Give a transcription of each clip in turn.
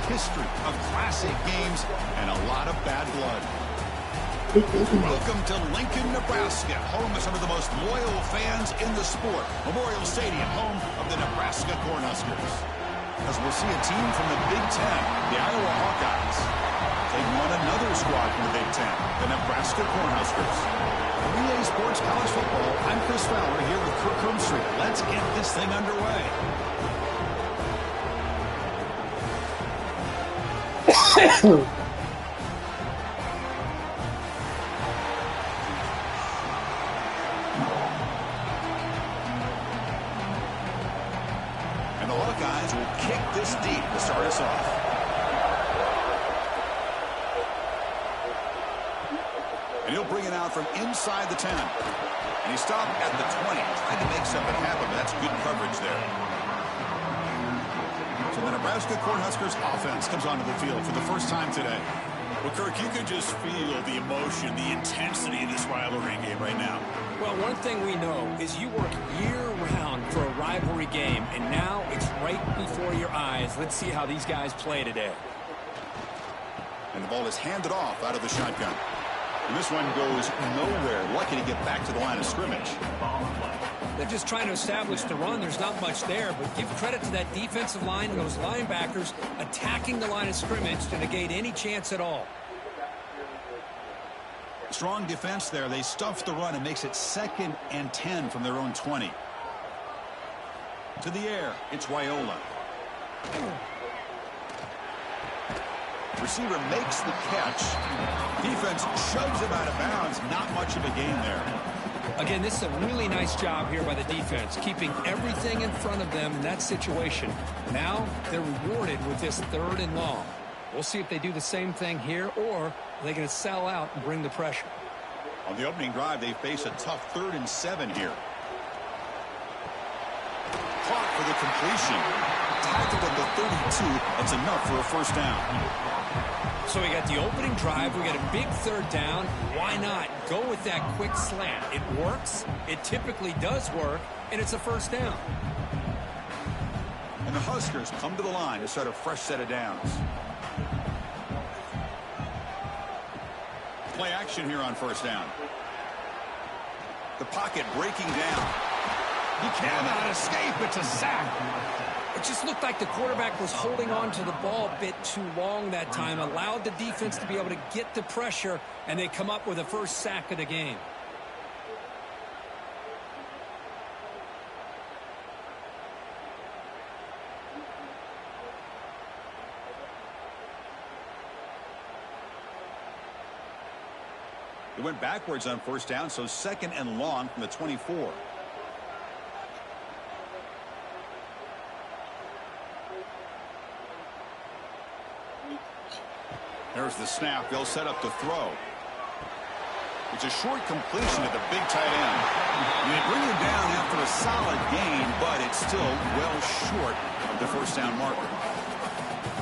history of classic games and a lot of bad blood. Welcome to Lincoln, Nebraska, home of some of the most loyal fans in the sport. Memorial Stadium, home of the Nebraska Cornhuskers. As we'll see a team from the Big Ten, the Iowa Hawkeyes, taking on another squad from the Big Ten, the Nebraska Cornhuskers. Relay Sports College Football, I'm Chris Fowler here with Kirk Hermstreet. Let's get this thing underway. And the Hawkeyes will kick this deep to start us off. And he'll bring it out from inside the 10. And he stopped at the 20, trying to make something happen, but that's good coverage there. So the Nebraska Cornhuskers offense comes onto the field for the first time today. Well, Kirk, you can just feel the emotion, the intensity of this rivalry game right now. Well, one thing we know is you work year-round for a rivalry game, and now it's right before your eyes. Let's see how these guys play today. And the ball is handed off out of the shotgun. And this one goes nowhere. Lucky to get back to the line of scrimmage. They're just trying to establish the run. There's not much there, but give credit to that defensive line and those linebackers attacking the line of scrimmage to negate any chance at all. Strong defense there. They stuff the run and makes it 2nd and 10 from their own 20. To the air, it's Wyola. Receiver makes the catch. Defense shoves him out of bounds. Not much of a gain there. Again, this is a really nice job here by the defense, keeping everything in front of them in that situation. Now they're rewarded with this 3rd and long. We'll see if they do the same thing here, or are they going to sell out and bring the pressure. On the opening drive, they face a tough 3rd and 7 here. Caught for the completion. Tackled at the 32. That's enough for a first down. So we got the opening drive. We got a big 3rd down. Why not go with that quick slant? It works. It typically does work, and it's a first down. And the Huskers come to the line to start a fresh set of downs. Play action here on first down. The pocket breaking down. He cannot escape. It's a sack. It just looked like the quarterback was holding on to the ball a bit too long that time, allowed the defense to be able to get the pressure, and they come up with a first sack of the game. It went backwards on first down, so 2nd and long from the 24. There's the snap. They'll set up the throw. It's a short completion to the big tight end. And they bring him down after a solid gain, but it's still well short of the first down marker.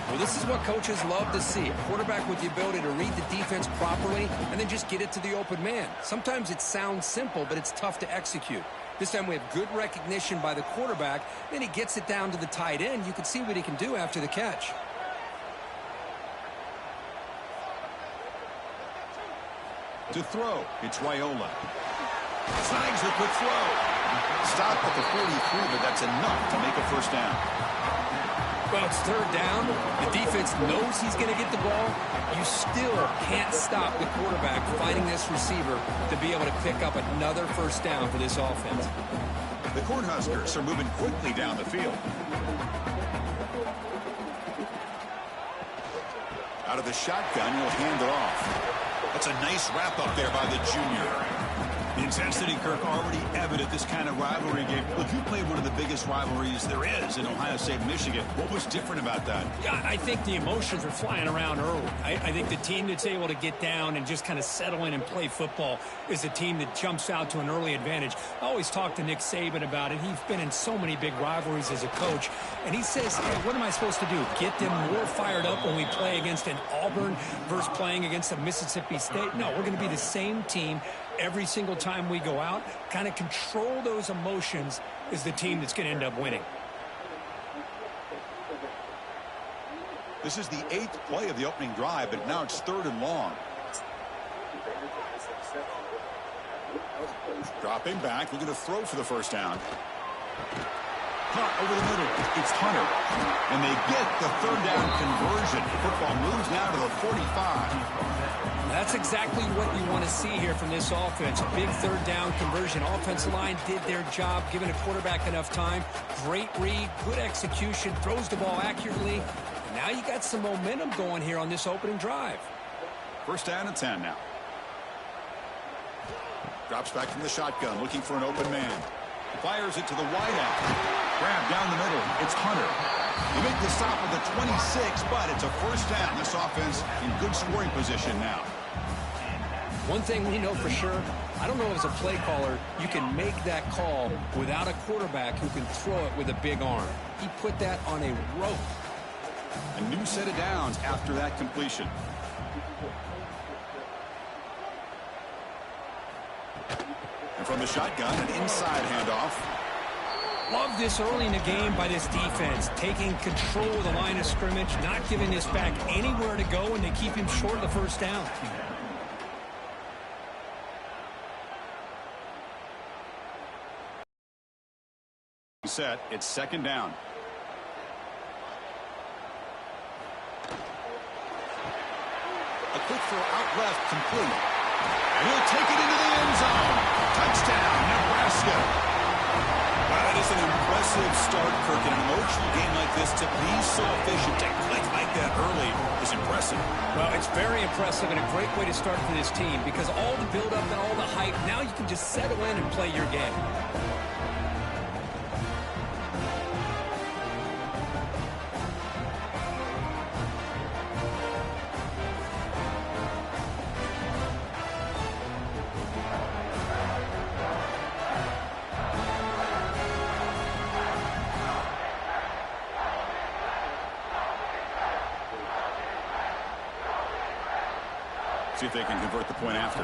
Well, this is what coaches love to see. A quarterback with the ability to read the defense properly and then just get it to the open man. Sometimes it sounds simple, but it's tough to execute. This time we have good recognition by the quarterback. Then he gets it down to the tight end. You can see what he can do after the catch. To throw, it's Wyola. Snags the quick throw. Stop at the 43, but that's enough to make a first down. Well, it's 3rd down. The defense knows he's going to get the ball. You still can't stop the quarterback finding this receiver to be able to pick up another first down for this offense. The Cornhuskers are moving quickly down the field. Out of the shotgun, he'll hand it off. That's a nice wrap up there by the junior. The intensity, Kirk, already evident this kind of rivalry game. Look, you played one of the biggest rivalries there is in Ohio State, Michigan. What was different about that? Yeah, I think the emotions were flying around early. I think the team that's able to get down and just kind of settle in and play football is the team that jumps out to an early advantage. I always talk to Nick Saban about it. He's been in so many big rivalries as a coach, and he says, hey, what am I supposed to do? Get them more fired up when we play against an Auburn versus playing against a Mississippi State? No, we're going to be the same team every single time we go out. Kind of control those emotions is the team that's going to end up winning. This is the 8th play of the opening drive, but now it's 3rd and long. Dropping back, looking to throw for the first down. Caught over the middle. It's Hunter. And they get the 3rd down conversion. Football moves now to the 45. That's exactly what you want to see here from this offense. Big 3rd down conversion. Offensive line did their job, giving a quarterback enough time. Great read, good execution, throws the ball accurately. And now you got some momentum going here on this opening drive. First down and 10 now. Drops back from the shotgun, looking for an open man. Fires it to the wideout. Grab down the middle. It's Hunter. They make the stop at the 26, but it's a first down. This offense in good scoring position now. One thing we know for sure, I don't know as a play caller, you can make that call without a quarterback who can throw it with a big arm. He put that on a rope. A new set of downs after that completion. And from the shotgun, an inside handoff. Love this early in the game by this defense, taking control of the line of scrimmage, not giving this back anywhere to go, and they keep him short of the first down. Set, it's 2nd down. A quick throw out left, complete. And he'll take it into the end zone. Touchdown, Nebraska. Wow, that is an impressive start, Kirk. In an emotional game like this, to be so efficient, to click like that early is impressive. Well, it's very impressive and a great way to start for this team because all the build-up and all the hype, now you can just settle in and play your game. See if they can convert the point after.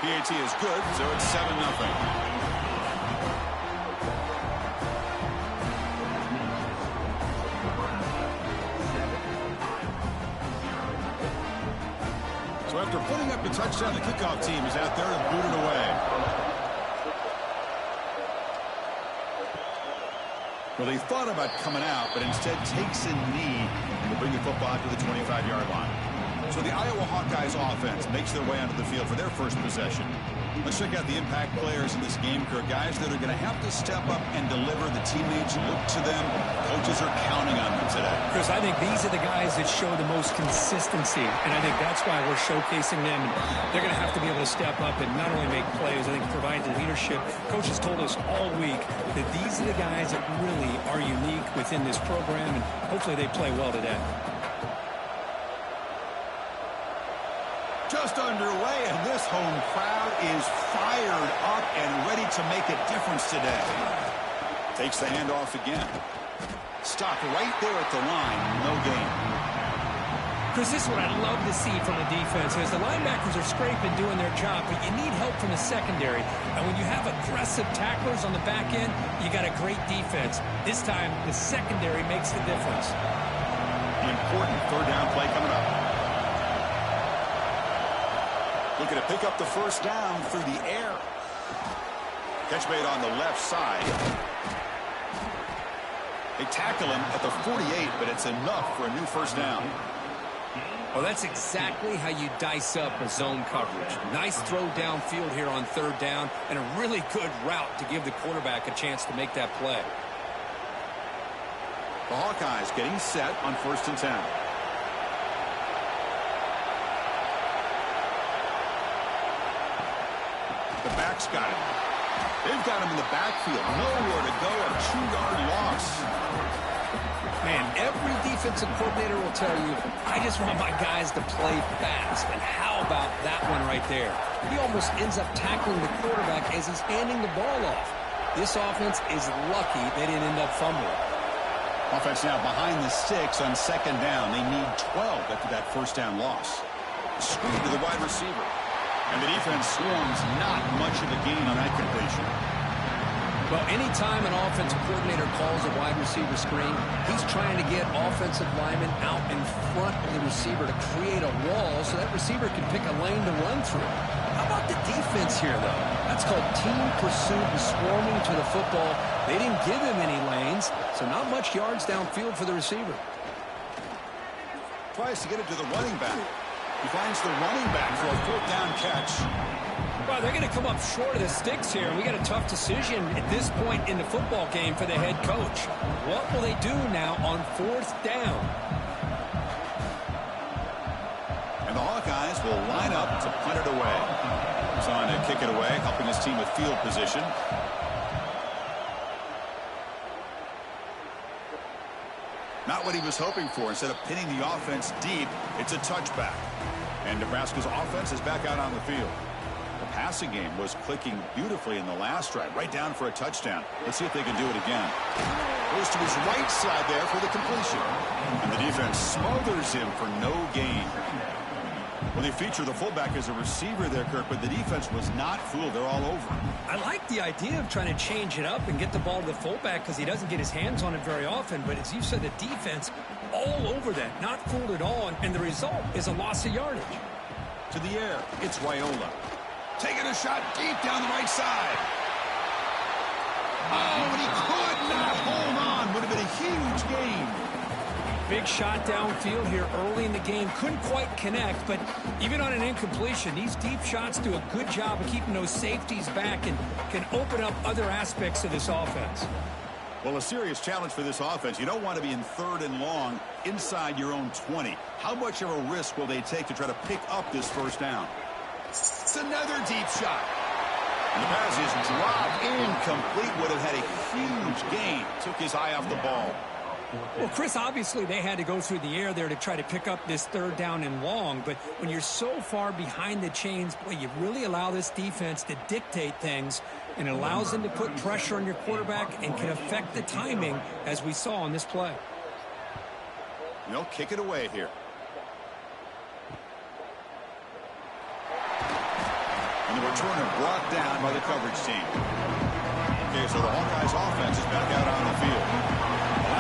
PAT is good, so it's 7-0. So after putting up the touchdown, the kickoff team is out there to boot it away. Well, they thought about coming out, but instead takes a knee to bring the football to the 25-yard line. So the Iowa Hawkeyes offense makes their way onto the field for their first possession. Let's check out the impact players in this game, Kirk. Guys that are going to have to step up and deliver. The teammates look to them. Coaches are counting on them today. Chris, I think these are the guys that show the most consistency, and I think that's why we're showcasing them. They're going to have to be able to step up and not only make plays, I think provide the leadership. Coaches told us all week that these are the guys that really are unique within this program, and hopefully they play well today. Just underway, and this home crowd is fired up and ready to make a difference today. Takes the handoff again. Stopped right there at the line. No gain. Chris, this is what I love to see from the defense. As the linebackers are scraping, doing their job, but you need help from the secondary. And when you have aggressive tacklers on the back end, you got a great defense. This time, the secondary makes the difference. The important 3rd down play coming up. Looking to pick up the first down through the air. Catch made on the left side. They tackle him at the 48, but it's enough for a new first down. Well, that's exactly how you dice up a zone coverage. Nice throw downfield here on 3rd down, and a really good route to give the quarterback a chance to make that play. The Hawkeyes getting set on 1st and 10. The back's got him. They've got him in the backfield. Nowhere to go. A 2-yard loss. Man, every defensive coordinator will tell you, I just want my guys to play fast. And how about that one right there? He almost ends up tackling the quarterback as he's handing the ball off. This offense is lucky they didn't end up fumbling. Offense now behind the 6 on 2nd down. They need 12 after that first down loss. Screen to the wide receiver. And the defense swarms, not much of a gain on that completion. Well, anytime an offensive coordinator calls a wide receiver screen, he's trying to get offensive linemen out in front of the receiver to create a wall so that receiver can pick a lane to run through. How about the defense here, though? That's called team pursuit and swarming to the football. They didn't give him any lanes, so not much yards downfield for the receiver. Tries to get it to the running back. He finds the running back for a fourth down catch. Well, they're going to come up short of the sticks here. We got a tough decision at this point in the football game for the head coach. What will they do now on fourth down? And the Hawkeyes will line up to punt it away. He's on to kick it away, helping his team with field position. Not what he was hoping for. Instead of pinning the offense deep, it's a touchback. And Nebraska's offense is back out on the field. The passing game was clicking beautifully in the last drive, right down for a touchdown. Let's see if they can do it again. Goes to his right side there for the completion. And the defense smothers him for no gain. Well, they feature the fullback as a receiver there, Kirk, but the defense was not fooled. They're all over him. I like the idea of trying to change it up and get the ball to the fullback because he doesn't get his hands on it very often. But as you said, the defense all over that, not fooled at all. And the result is a loss of yardage. To the air, it's Raiola. Taking a shot deep down the right side. Oh, and he could not hold on. Would have been a huge gain. Big shot downfield here early in the game. Couldn't quite connect, but even on an incompletion, these deep shots do a good job of keeping those safeties back and can open up other aspects of this offense. Well, a serious challenge for this offense. You don't want to be in third and long inside your own 20. How much of a risk will they take to try to pick up this first down? It's another deep shot. And the pass is dropped incomplete. Would have had a huge gain. Took his eye off the ball. Well, Chris, obviously they had to go through the air there to try to pick up this third down and long, but when you're so far behind the chains, boy, you really allow this defense to dictate things, and it allows them to put pressure on your quarterback and can affect the timing, as we saw on this play. They'll kick it away here. And the returner brought down by the coverage team. Okay, so the Hawkeyes offense is back out on the field.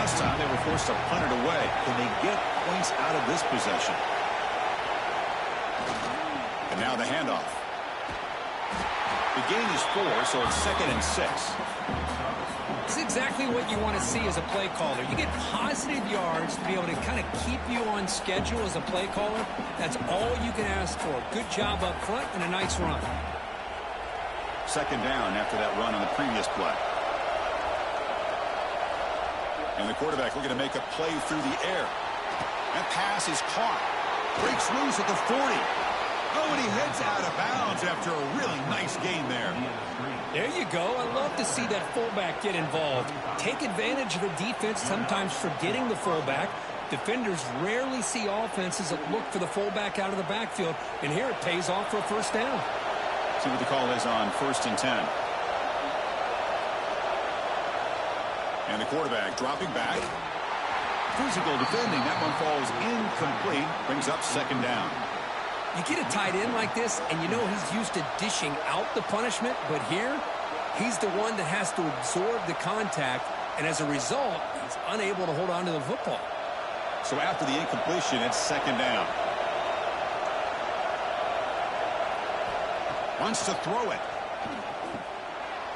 Last time they were forced to punt it away. Can they get points out of this possession? And now the handoff. The gain is 4, so it's 2nd and 6. It's exactly what you want to see as a play caller. You get positive yards to be able to kind of keep you on schedule as a play caller. That's all you can ask for. Good job up front and a nice run. 2nd down after that run on the previous play. And the quarterback looking to make a play through the air. That pass is caught. Breaks loose at the 40. Oh, and he heads out of bounds after a really nice gain there. There you go. I love to see that fullback get involved. Take advantage of the defense, sometimes forgetting the fullback. Defenders rarely see offenses that look for the fullback out of the backfield. And here it pays off for a first down. See what the call is on 1st and 10. And the quarterback dropping back. Physical defending. That one falls incomplete. Brings up 2nd down. You get a tight end like this, and you know he's used to dishing out the punishment, but here, he's the one that has to absorb the contact, and as a result, he's unable to hold on to the football. So after the incompletion, it's 2nd down. Wants to throw it.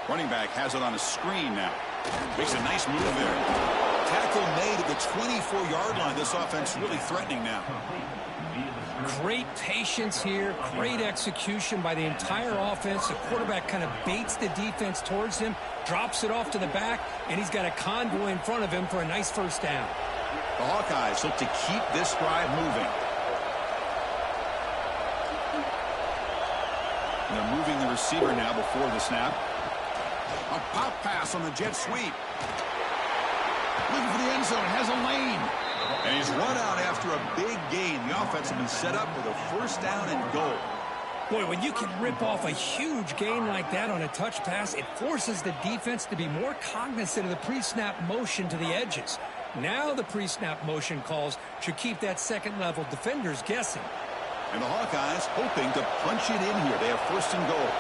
Running back has it on a screen now. Makes a nice move there. Tackle made at the 24-yard line. This offense really threatening now. Great patience here. Great execution by the entire offense. The quarterback kind of baits the defense towards him, drops it off to the back, and he's got a convoy in front of him for a nice first down. The Hawkeyes look to keep this drive moving. And they're moving the receiver now before the snap. A pop pass on the jet sweep. Looking for the end zone. Has a lane. And he's run out after a big gain. The offense has been set up with a first down and goal. Boy, when you can rip off a huge gain like that on a touch pass, it forces the defense to be more cognizant of the pre-snap motion to the edges. Now the pre-snap motion calls should keep that second-level defenders guessing. And the Hawkeyes hoping to punch it in here. They have 1st and goal.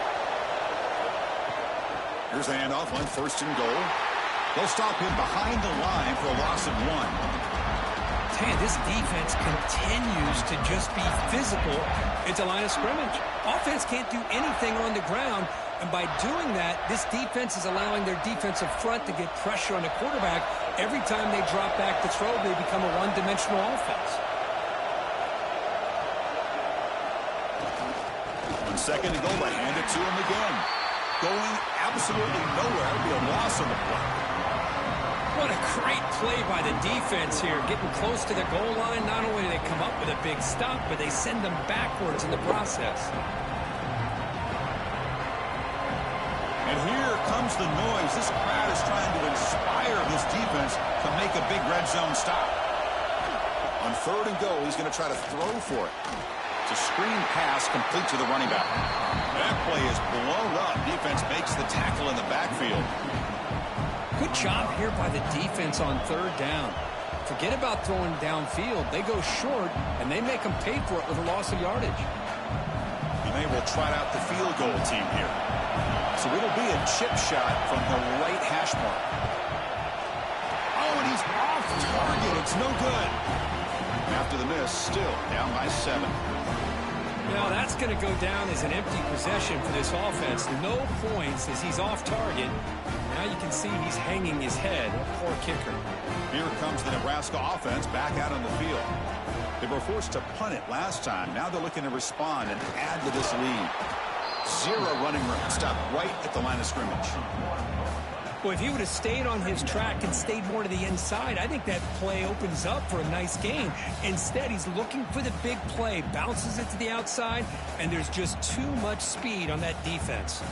Here's the handoff on 1st and goal. They'll stop him behind the line for a loss of 1. Man, this defense continues to just be physical at the line of scrimmage. Offense can't do anything on the ground, and by doing that, this defense is allowing their defensive front to get pressure on the quarterback. Every time they drop back to throw, they become a one-dimensional offense. On 2nd and goal, they hand it to him again. Going absolutely nowhere. It'll be a loss on the play. What a great play by the defense here. Getting close to the goal line, not only do they come up with a big stop, but they send them backwards in the process. And here comes the noise. This crowd is trying to inspire this defense to make a big red zone stop. On 3rd and goal, he's going to try to throw for it. It's a screen pass complete to the running back. That play is blown up. Defense makes the tackle in the backfield. Good job here by the defense on 3rd down. Forget about throwing downfield. They go short, and they make them pay for it with a loss of yardage. And they will try out the field goal team here. So it'll be a chip shot from the right hash mark. Oh, and he's off target. It's no good. After the miss, still down by 7. Now that's going to go down as an empty possession for this offense. No points as he's off target. Now you can see he's hanging his head. Poor kicker. Here comes the Nebraska offense back out on the field. They were forced to punt it last time. Now they're looking to respond and add to this lead. 0 running room. Stopped right at the line of scrimmage. Well, if he would have stayed on his track and stayed more to the inside, I think that play opens up for a nice gain. Instead, he's looking for the big play, bounces it to the outside, and there's just too much speed on that defense.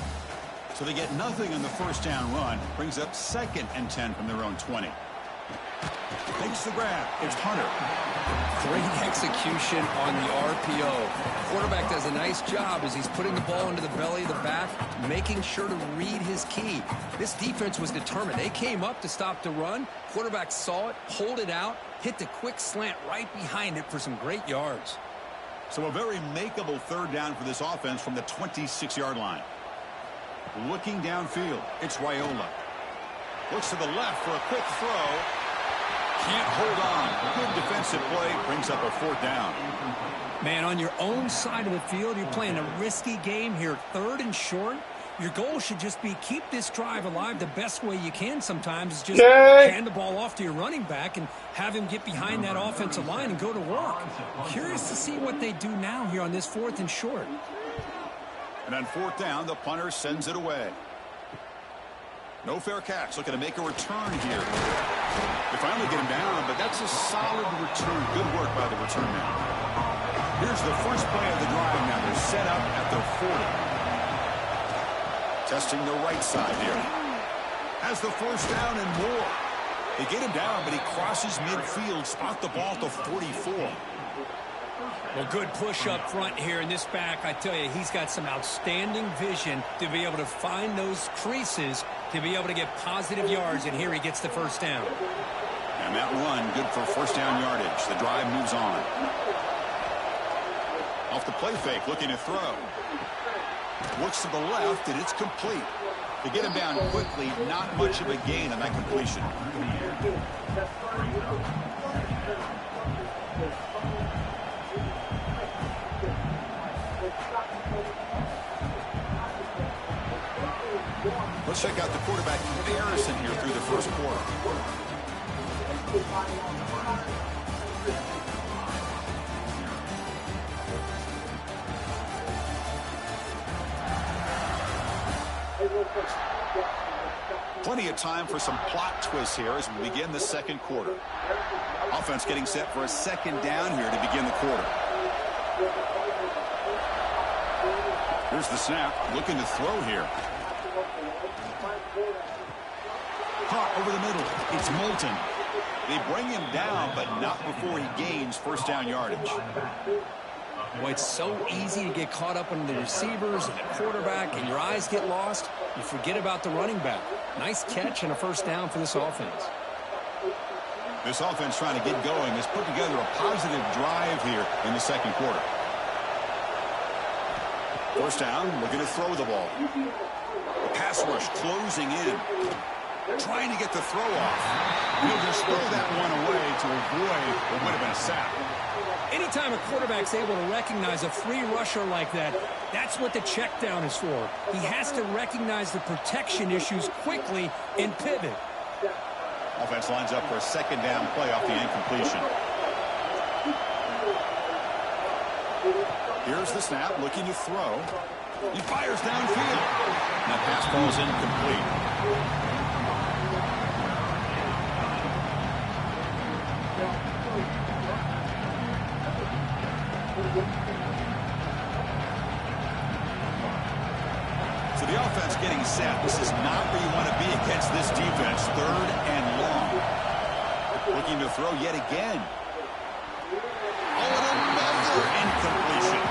So they get nothing on the 1st down run. Brings up 2nd and 10 from their own 20. Takes the grab. It's Hunter. Great execution on the RPO. Quarterback does a nice job as he's putting the ball into the belly of the back, making sure to read his key. This defense was determined. They came up to stop the run. Quarterback saw it, pulled it out, hit the quick slant right behind it for some great yards. So a very makeable 3rd down for this offense from the 26-yard line. Looking downfield, it's Raiola. Looks to the left for a quick throw. Can't hold on. Good defensive play. Brings up a 4th down. Man, on your own side of the field, you're playing a risky game here. 3rd and short. Your goal should just be keep this drive alive the best way you can sometimes. Is just hand the ball off to your running back and have him get behind that offensive line and go to work. Curious to see what they do now here on this 4th and short. And on 4th down, the punter sends it away. No fair catch. Looking to make a return here. They finally get him down, but that's a solid return. Good work by the return man. Here's the first play of the drive now. They're set up at their 40. Testing the right side here. Has the 1st down and more. They get him down, but he crosses midfield. Spot the ball to 44. Well, good push up front here in this back. I tell you, he's got some outstanding vision to be able to find those creases to be able to get positive yards, and here he gets the 1st down. And that run, good for 1st down yardage. The drive moves on. Off the play fake, looking to throw. Looks to the left, and it's complete. To get him down quickly, not much of a gain on that completion. Let's check out the quarterback comparison here through the 1st quarter. Plenty of time for some plot twists here as we begin the 2nd quarter. Offense getting set for a 2nd down here to begin the quarter. Here's the snap, looking to throw here. Caught over the middle. It's Moulton. They bring him down, but not before he gains 1st down yardage. Boy, it's so easy to get caught up in the receivers and the quarterback, and your eyes get lost. You forget about the running back. Nice catch and a 1st down for this offense. This offense trying to get going has put together a positive drive here in the 2nd quarter. First down, looking to throw the ball. The pass rush closing in. Trying to get the throw off. He'll just throw that one away to avoid what would have been a sack. Anytime a quarterback's able to recognize a free rusher like that, that's what the check down is for. He has to recognize the protection issues quickly and pivot. Offense lines up for a second down play off the incompletion. Here's the snap, looking to throw. He fires downfield. That pass falls incomplete. So the offense getting set. This is not where you want to be against this defense. Third and long. Looking to throw yet again. Oh, and another incompletion.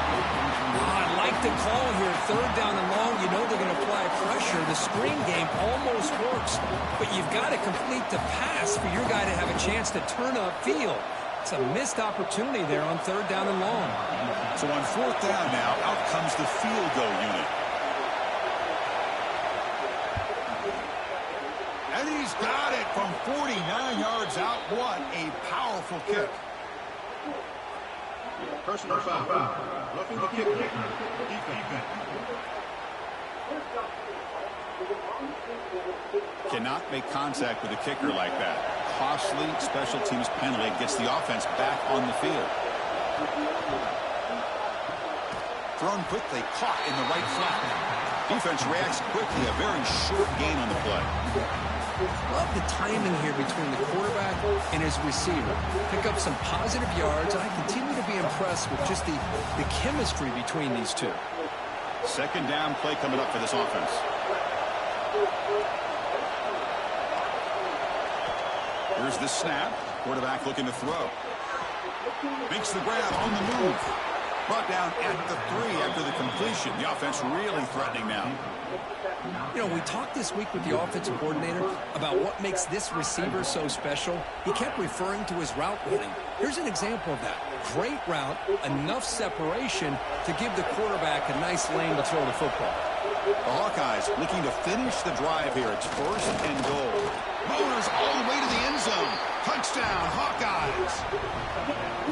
I'd like to call here third down and long. You know they're going to apply pressure. The screen game almost works, but you've got to complete the pass for your guy to have a chance to turn upfield. It's a missed opportunity there on third down and long. So on fourth down now, out comes the field goal unit. And he's got it from 49 yards out. What a powerful kick. Personal foul. Roughing the kicker. Defense. Cannot make contact with a kicker like that. Costly special teams penalty gets the offense back on the field. Thrown quickly, caught in the right flat. Defense reacts quickly, a very short gain on the play. Love the timing here between the quarterback and his receiver. Pick up some positive yards. I continue to be impressed with just the chemistry between these two. Second down play coming up for this offense. Here's the snap. Quarterback looking to throw. Makes the grab on the move. Brought down at the 3 after the completion. The offense really threatening now. You know, we talked this week with the offensive coordinator about what makes this receiver so special. He kept referring to his route running. Here's an example of that. Great route, enough separation to give the quarterback a nice lane to throw the football. The Hawkeyes looking to finish the drive here. It's first and goal. Motors all the way to the end zone. Touchdown, Hawkeyes.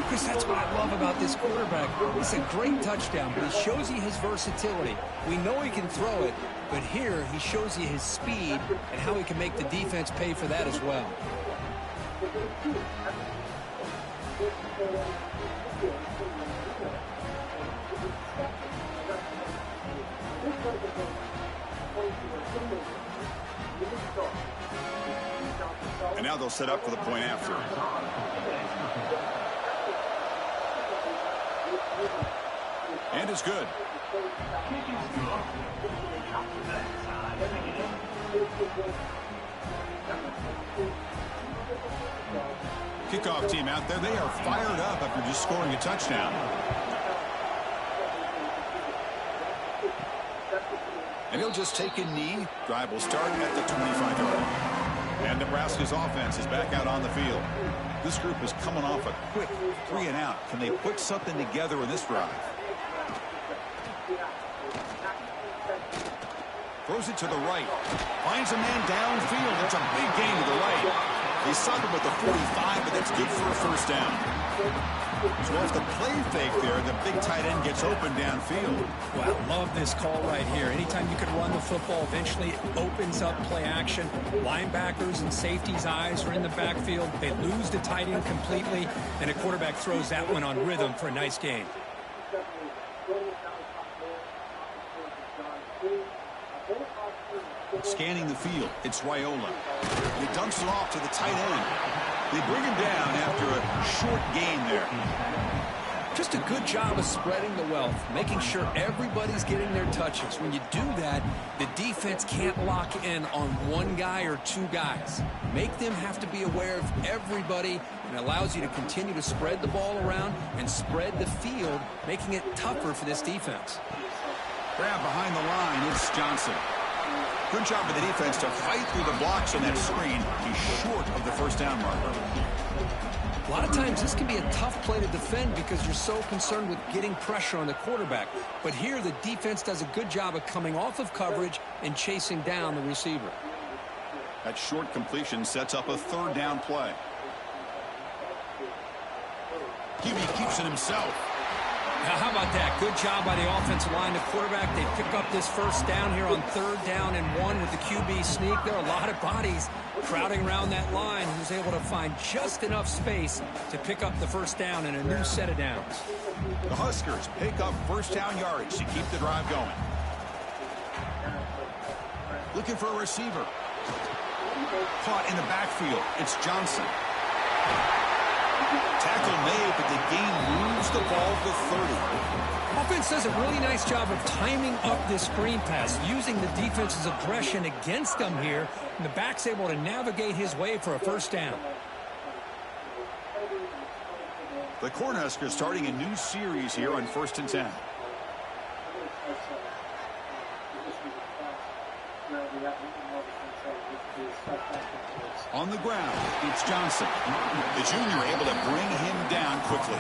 Chris, that's what I love about this quarterback. It's a great touchdown, but he shows you his versatility. We know he can throw it, but here he shows you his speed and how he can make the defense pay for that as well. And now they'll set up for the point after. And it's good. Kickoff team out there. They are fired up after just scoring a touchdown. And he'll just take a knee. Drive will start at the 25-yard line. And Nebraska's offense is back out on the field. This group is coming off a quick 3 and out. Can they put something together in this drive? Throws it to the right. Finds a man downfield. It's a big gain to the right. They suck him with the 45, but that's good for a first down. So off the play fake there, the big tight end gets open downfield. Well, I love this call right here. Anytime you can run the football, eventually it opens up play action. Linebackers and safeties' eyes are in the backfield. They lose the tight end completely, and a quarterback throws that one on rhythm for a nice gain. Scanning the field, it's Raiola. He dumps it off to the tight end. They bring him down after a short gain there. Just a good job of spreading the wealth, making sure everybody's getting their touches. When you do that, the defense can't lock in on one guy or two guys. Make them have to be aware of everybody, and allows you to continue to spread the ball around and spread the field, making it tougher for this defense. Grab behind the line, it's Johnson. Good job of the defense to fight through the blocks on that screen. He's short of the first down marker. A lot of times this can be a tough play to defend because you're so concerned with getting pressure on the quarterback. But here the defense does a good job of coming off of coverage and chasing down the receiver. That short completion sets up a third down play. QB keeps it himself. Now, how about that? Good job by the offensive line. The quarterback, they pick up this first down here on 3rd down and 1 with the QB sneak. There are a lot of bodies crowding around that line. He was able to find just enough space to pick up the first down and a new set of downs. The Huskers pick up first down yardage to keep the drive going. Looking for a receiver. Caught in the backfield. It's Johnson. Tackle made, but the gain moves the ball to 30. Offense does a really nice job of timing up this screen pass, using the defense's aggression against them here, and the back's able to navigate his way for a first down. The Cornhuskers starting a new series here on 1st and 10. On the ground, it's Johnson. The junior able to bring him down quickly.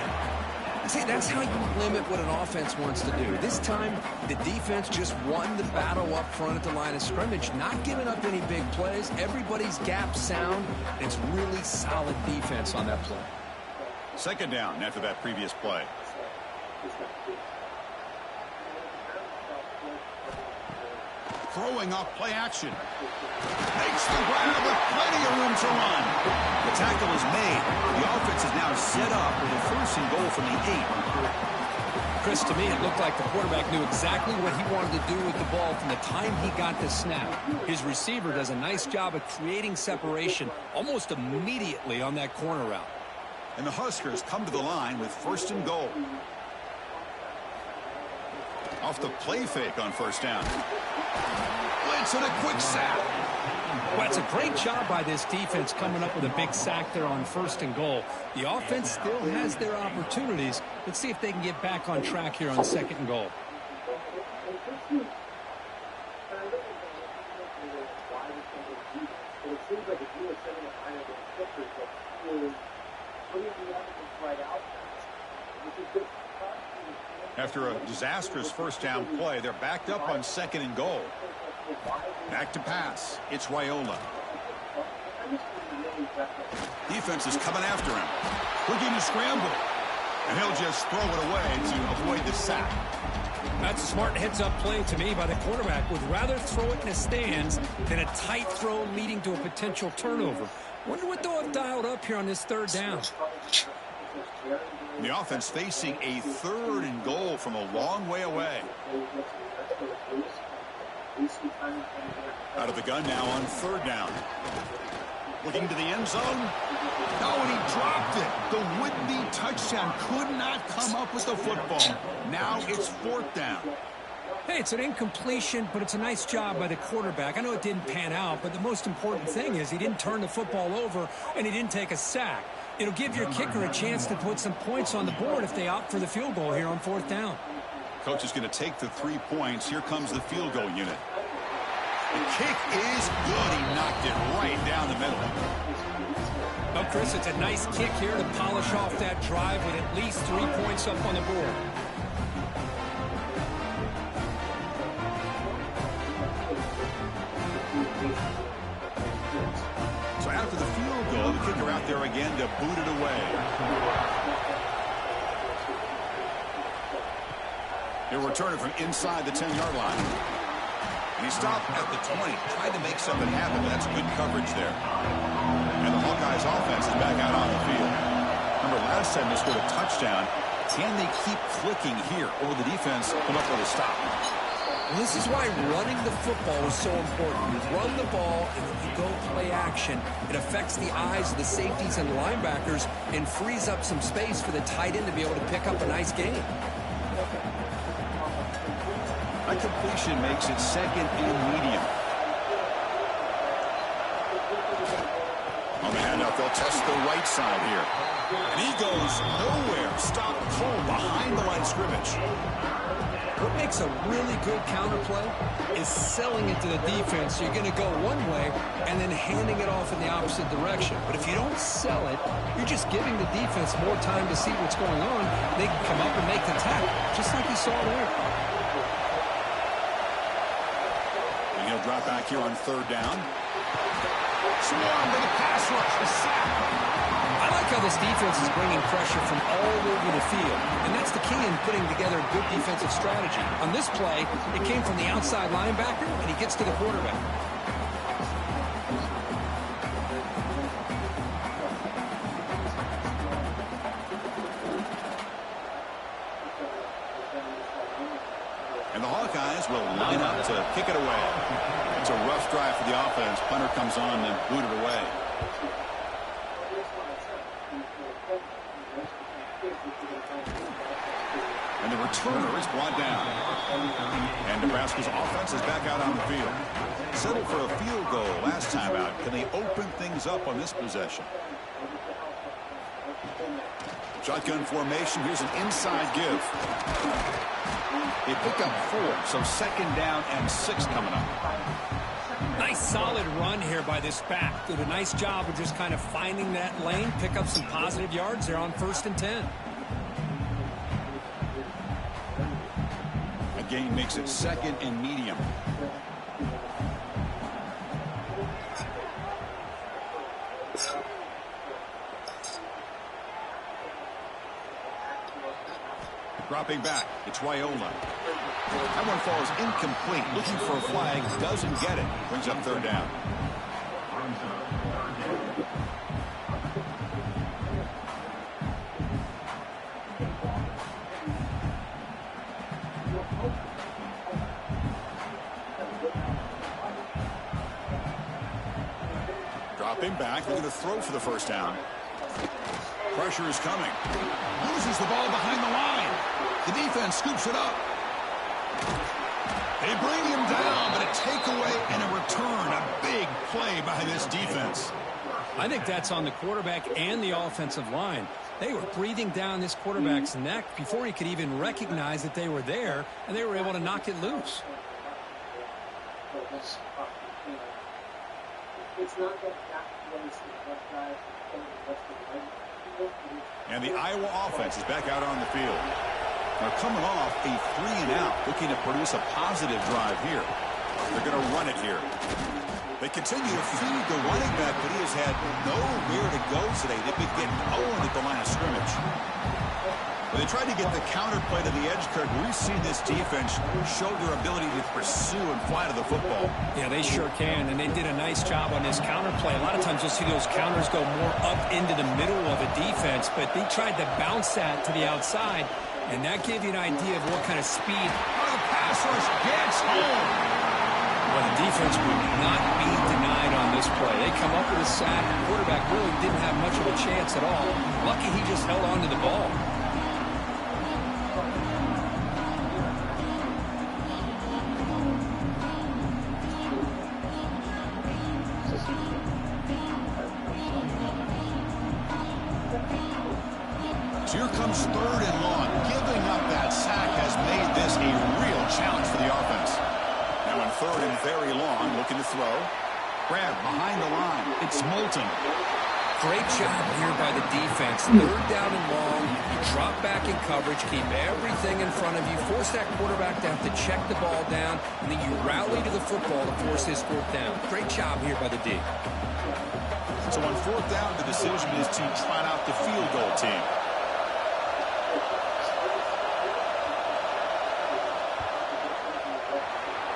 See, that's how you limit what an offense wants to do. This time, the defense just won the battle up front at the line of scrimmage, not giving up any big plays. Everybody's gap sound. It's really solid defense on that play. 2nd down after that previous play. Throwing off play action. Makes the grab with plenty of room to run. The tackle is made. The offense is now set up with a 1st and goal from the 8. Chris, to me, it looked like the quarterback knew exactly what he wanted to do with the ball from the time he got the snap. His receiver does a nice job of creating separation almost immediately on that corner route. And the Huskers come to the line with 1st and goal. Off the play fake on 1st down. Blitz and a quick sack. Well, it's a great job by this defense coming up with a big sack there on 1st and goal. The offense still has their opportunities. Let's see if they can get back on track here on 2nd and goal. After a disastrous 1st down play, they're backed up on 2nd and goal. Back to pass. It's Raiola. Defense is coming after him. Looking to scramble. And he'll just throw it away to avoid the sack. That's a smart heads-up play to me by the quarterback. Would rather throw it in the stands than a tight throw leading to a potential turnover. Wonder what they'll have dialed up here on this 3rd down. The offense facing a 3rd and goal from a long way away. Out of the gun now on 3rd down. Looking to the end zone. Oh, and he dropped it. The would-be touchdown could not come up with the football. Now it's 4th down. Hey, it's an incompletion, but it's a nice job by the quarterback. I know it didn't pan out, but the most important thing is he didn't turn the football over and he didn't take a sack. It'll give your kicker a chance to put some points on the board if they opt for the field goal here on 4th down. Coach is going to take the 3 points. Here comes the field goal unit. The kick is good. He knocked it right down the middle. Well, Chris, it's a nice kick here to polish off that drive with at least 3 points up on the board. So after the field goal, the kicker out there again to boot it away. He'll return it from inside the 10-yard line. And he stopped at the 20, tried to make something happen, but that's good coverage there. And the Hawkeyes offense is back out on the field. Remember, last time they scored a touchdown. Can they keep clicking here, or will the defense come up with a stop? Well, this is why running the football is so important. You run the ball, and if you go play action, it affects the eyes of the safeties and linebackers and frees up some space for the tight end to be able to pick up a nice gain. That completion makes it 2nd and medium. On the And now they'll test the right side here. And he goes nowhere. Stopped cold behind the line of scrimmage. What makes a really good counter play is selling it to the defense. You're going to go one way and then handing it off in the opposite direction. But if you don't sell it, you're just giving the defense more time to see what's going on. They can come up and make the tackle, just like you saw there. And he'll drop back here on third down. Swarmed with a pass rush, a sack. I like how this defense is bringing pressure from all over the field, and that's the key in putting together a good defensive strategy. On this play, it came from the outside linebacker, and he gets to the quarterback. And the Hawkeyes will line up to kick it away. It's a rough drive for the offense. Punter comes on and booted away. And the returner is brought down. And Nebraska's offense is back out on the field. Settled for a field goal last time out. Can they open things up on this possession? Shotgun formation. Here's an inside give. They pick up 4, so second down and 6 coming up. Nice solid run here by this back. Did a nice job of just kind of finding that lane, pick up some positive yards there on 1st and 10. A gain makes it 2nd and medium. Dropping back, it's Raiola. That one falls incomplete. Looking for a flag, doesn't get it. Brings up third down. Dropping back, they're going to throw for the first down. Pressure is coming. Loses the ball behind the line. The defense scoops it up. They bring him down, but a takeaway and a return. A big play by this defense. I think that's on the quarterback and the offensive line. They were breathing down this quarterback's neck before he could even recognize that they were there, and they were able to knock it loose. And the Iowa offense is back out on the field. They're coming off a 3-and-out, looking to produce a positive drive here. They're going to run it here. They continue to feed the running back, but he has had nowhere to go today. They've been getting owned at the line of scrimmage. When they tried to get the counter play to the edge, Kirk, we've seen this defense show their ability to pursue and fly to the football. Yeah, they sure can, and they did a nice job on this counter play. A lot of times you'll see those counters go more up into the middle of a defense, but they tried to bounce that to the outside, and that gave you an idea of what kind of speed. Oh, the pass rush gets home. Well, the defense would not be denied on this play. They come up with a sack. The quarterback really didn't have much of a chance at all. Lucky he just held on to the ball. So here comes 3rd and long. Giving up that sack has made this a real challenge for the offense. Now on 3rd and very long, looking to throw. Grab behind the line. It's Moulton. Great job here by the defense. 3rd down and long. You drop back in coverage, keep everything in front of you, force that quarterback to have to check the ball down, and then you rally to the football to force this 4th down. Great job here by the D. So on 4th down, the decision is to trot out the field goal team.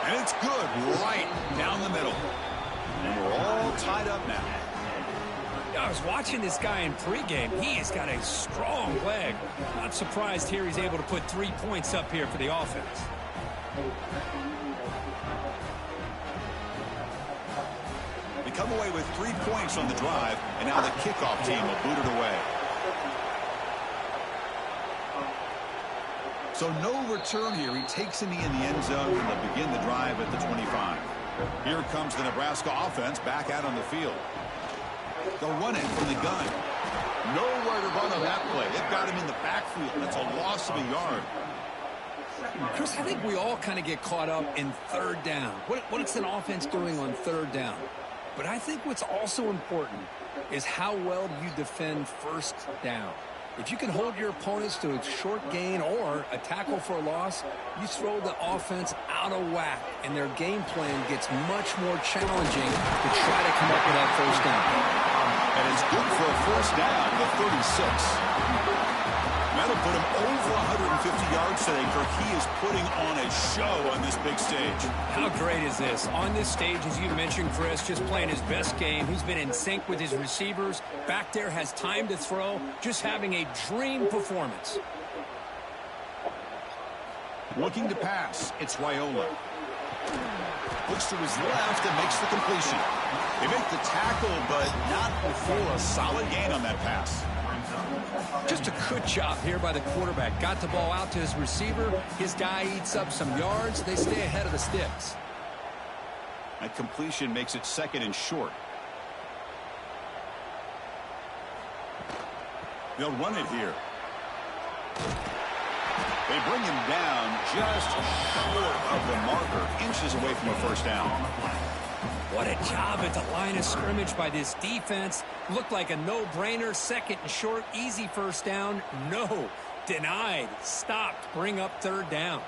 And it's good right down the middle. And we're all tied up now. I was watching this guy in pregame. He has got a strong leg. Not surprised here he's able to put 3 points up here for the offense. They come away with 3 points on the drive, and now the kickoff team will boot it away. So no return here. He takes him in the end zone, and they'll begin the drive at the 25. Here comes the Nebraska offense back out on the field. They'll run it from the gun. Nowhere to run on that play. They've got him in the backfield. That's a loss of a yard. Chris, I think we all kind of get caught up in third down. What's an offense doing on third down? But I think what's also important is how well do you defend first down. If you can hold your opponents to a short gain or a tackle for a loss, you throw the offense out of whack, and their game plan gets much more challenging to try to come up with that first down. And it's good for a first down, the 36. That'll put him over 150 yards today, Kirk. He is putting on a show on this big stage. How great is this? On this stage, as you mentioned, Chris, just playing his best game. He's been in sync with his receivers. Back there, has time to throw. Just having a dream performance. Looking to pass. It's Raiola. Looks to his left and makes the completion. They make the tackle, but not before a solid gain on that pass. Just a good job here by the quarterback. Got the ball out to his receiver. His guy eats up some yards. They stay ahead of the sticks. That completion makes it second and short. They'll run it here. They bring him down just short of the marker, inches away from a first down. What a job at the line of scrimmage by this defense. Looked like a no-brainer. Second and short, easy first down. No, denied, stopped, bring up third down.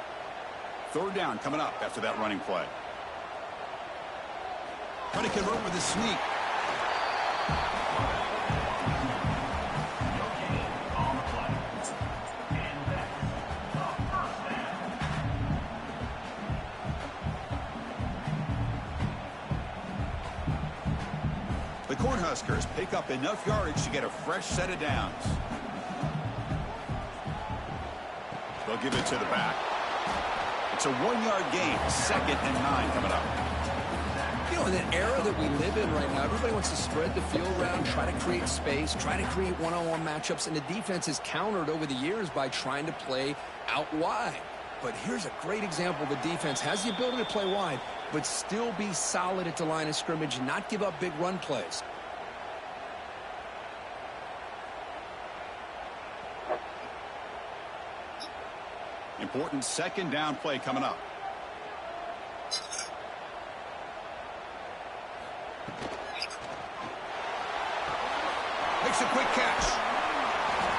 Third down coming up after that running play. Trying to convert with a sneak. The Cornhuskers pick up enough yardage to get a fresh set of downs. They'll give it to the back. It's a 1-yard gain. 2nd and 9 coming up. You know, in the era that we live in right now, everybody wants to spread the field around, try to create space, try to create one-on-one matchups, and the defense is countered over the years by trying to play out wide. But here's a great example. The defense has the ability to play wide, but still be solid at the line of scrimmage and not give up big run plays. Important second down play coming up. Makes a quick catch.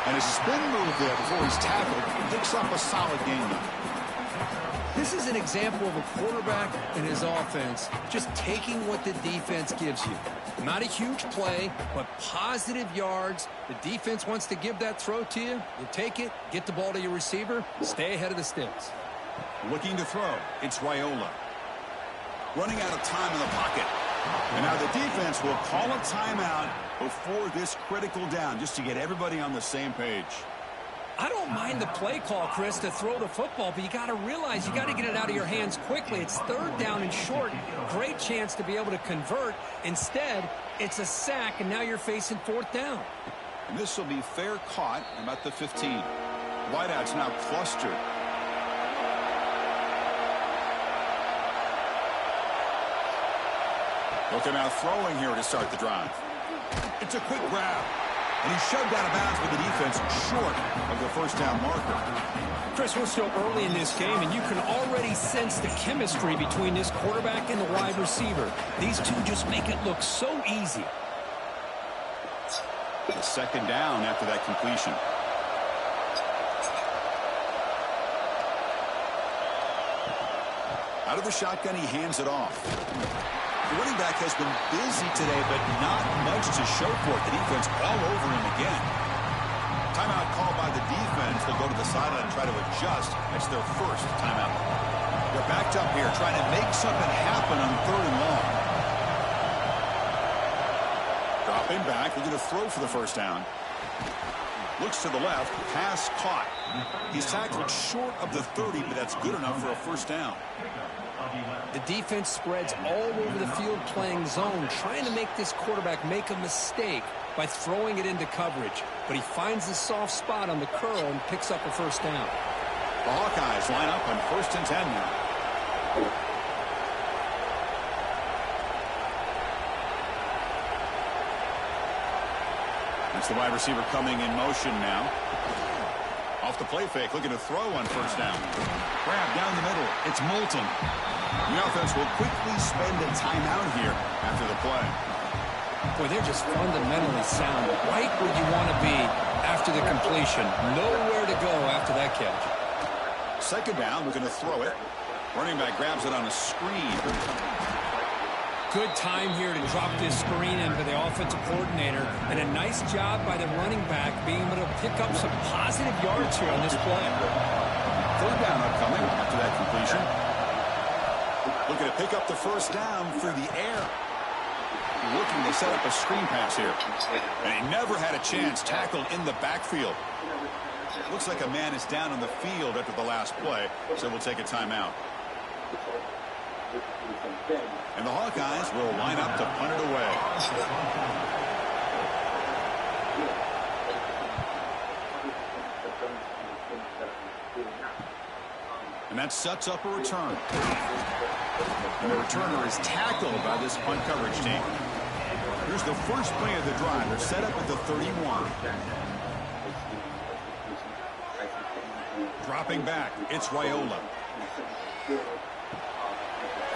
And a spin move there before he's tackled. Picks up a solid gain. This is an example of a quarterback and his offense just taking what the defense gives you. Not a huge play, but positive yards. The defense wants to give that throw to you. You take it, get the ball to your receiver, stay ahead of the sticks. Looking to throw. It's Raiola. Running out of time in the pocket. And now the defense will call a timeout before this critical down, just to get everybody on the same page. I don't mind the play call, Chris, to throw the football, but you got to realize you got to get it out of your hands quickly. It's third down and short. Great chance to be able to convert. Instead, it's a sack, and now you're facing fourth down. And this will be fair caught about the 15. Wideouts now clustered. Looking out throwing here to start the drive. It's a quick grab. And he's shoved out of bounds with the defense short of the first down marker. Chris, we're still early in this game, and you can already sense the chemistry between this quarterback and the wide receiver. These two just make it look so easy. The second down after that completion. Out of the shotgun, he hands it off. The running back has been busy today, but not much to show for it. The defense all over him again. Timeout called by the defense. They'll go to the sideline and try to adjust. That's their first timeout. They're backed up here trying to make something happen on third and long. Dropping back. They're going to throw for the first down. Looks to the left. Pass caught. He's tackled short of the 30, but that's good enough for a first down. The defense spreads all over the field playing zone, trying to make this quarterback make a mistake by throwing it into coverage. But he finds the soft spot on the curl and picks up a first down. The Hawkeyes line up on 1st and 10 now. It's the wide receiver coming in motion now. Off the play fake, looking to throw on first down. Grab down the middle. It's Moulton. The offense will quickly spend a timeout here after the play. Boy, they're just fundamentally sound, right where you want to be after the completion. Nowhere to go after that catch. Second down, we're going to throw it. Running back grabs it on a screen. Good time here to drop this screen in for the offensive coordinator, and a nice job by the running back being able to pick up some positive yards here on this play. Third down upcoming after that completion. Looking to pick up the first down through the air. Looking to set up a screen pass here. And he never had a chance, tackled in the backfield. Looks like a man is down on the field after the last play, so we'll take a timeout. And the Hawkeyes will line up to punt it away. And that sets up a return. And the returner is tackled by this punt coverage team. Here's the first play of the drive. They're set up at the 31. Dropping back, it's Raiola.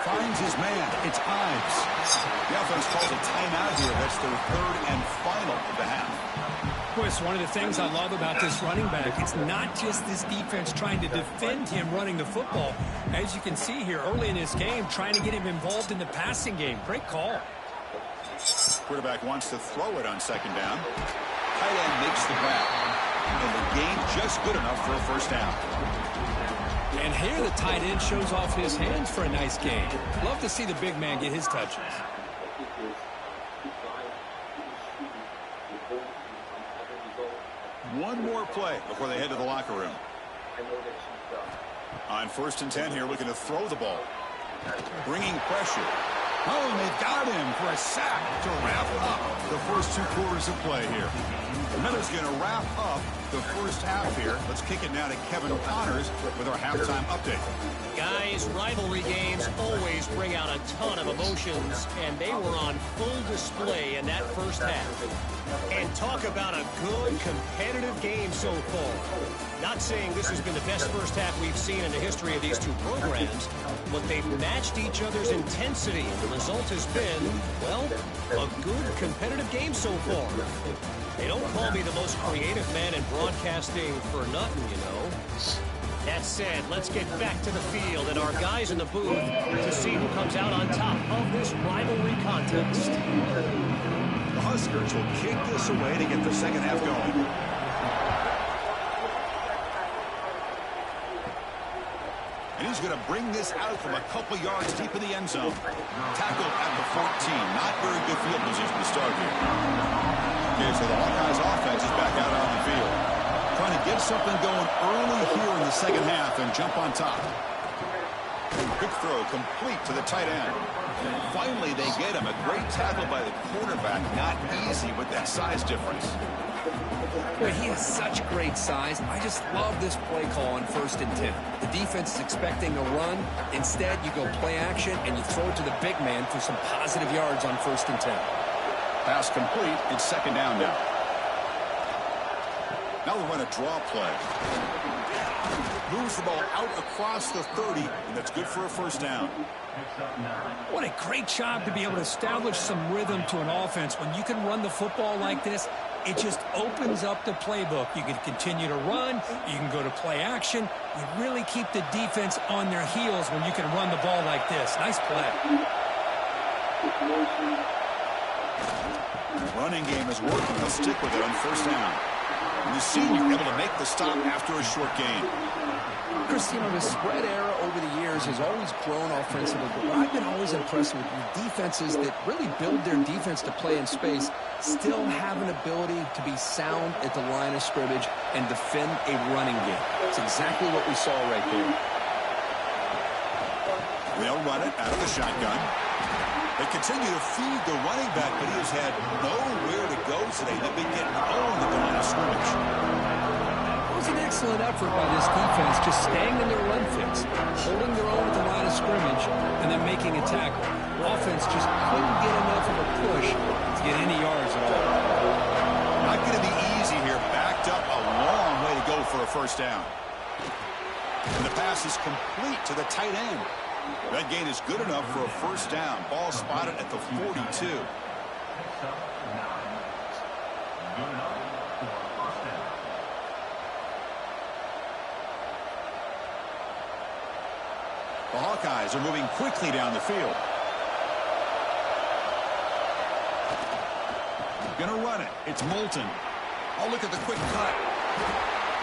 Finds his man. It's Ives. The offense calls a timeout here. That's their third and final of the half. Chris, one of the things I love about this running back, it's not just this defense trying to defend him running the football. As you can see here early in this game, trying to get him involved in the passing game. Great call. Quarterback wants to throw it on second down. Tight end makes the grab. And the gain just good enough for a first down. And here the tight end shows off his hands for a nice gain. Love to see the big man get his touches. One more play before they head to the locker room. On 1st and 10 here, looking to throw the ball. Bringing pressure. Oh, and they got him for a sack to wrap up the first 2 quarters of play here. Miller's going to wrap up the first half here. Let's kick it now to Kevin Connors with our halftime update. Guys, rivalry games always bring out a ton of emotions, and they were on full display in that first half. And talk about a good, competitive game so far. Not saying this has been the best first half we've seen in the history of these two programs, but they've matched each other's intensity, and the result has been, well, a good, competitive game so far. They don't call me the most creative man in broadcasting for nothing, you know. That said, let's get back to the field and our guys in the booth to see who comes out on top of this rivalry contest. The Huskers will kick this away to get the second half going. And he's going to bring this out from a couple yards deep in the end zone. Tackled at the 14. Not very good field position to start here. Okay, so the Hawkeyes offense is back out on the field. Trying to get something going early here in the second half and jump on top. Quick throw complete to the tight end. Finally, they get him. A great tackle by the quarterback. Not easy with that size difference. Boy, he has such great size. I just love this play call on 1st and 10. The defense is expecting a run. Instead, you go play action and you throw it to the big man for some positive yards on 1st and 10. Pass complete. It's second down now. Now we'll run a draw play. Moves the ball out across the 30, and that's good for a first down. What a great job to be able to establish some rhythm to an offense. When you can run the football like this, it just opens up the playbook. You can continue to run. You can go to play action. You really keep the defense on their heels when you can run the ball like this. Nice play. The running game is working. They'll stick with it on first down. And the senior able to make the stop after a short gain. Chris, you know, the spread era over the years has always grown offensively, but I've been always impressed with defenses that really build their defense to play in space, still have an ability to be sound at the line of scrimmage and defend a running game. It's exactly what we saw right there. They'll run it out of the shotgun. They continue to feed the running back, but he has had nowhere to go today. They've been getting owned at the line of scrimmage. It was an excellent effort by this defense, just staying in their run fix, holding their own at the line of scrimmage, and then making a tackle. Offense just couldn't get enough of a push to get any yards at all. Not going to be first down. And the pass is complete to the tight end. That gain is good enough for a first down. Ball spotted at the 42. The Hawkeyes are moving quickly down the field. Gonna run it. It's Moulton. Oh, look at the quick cut.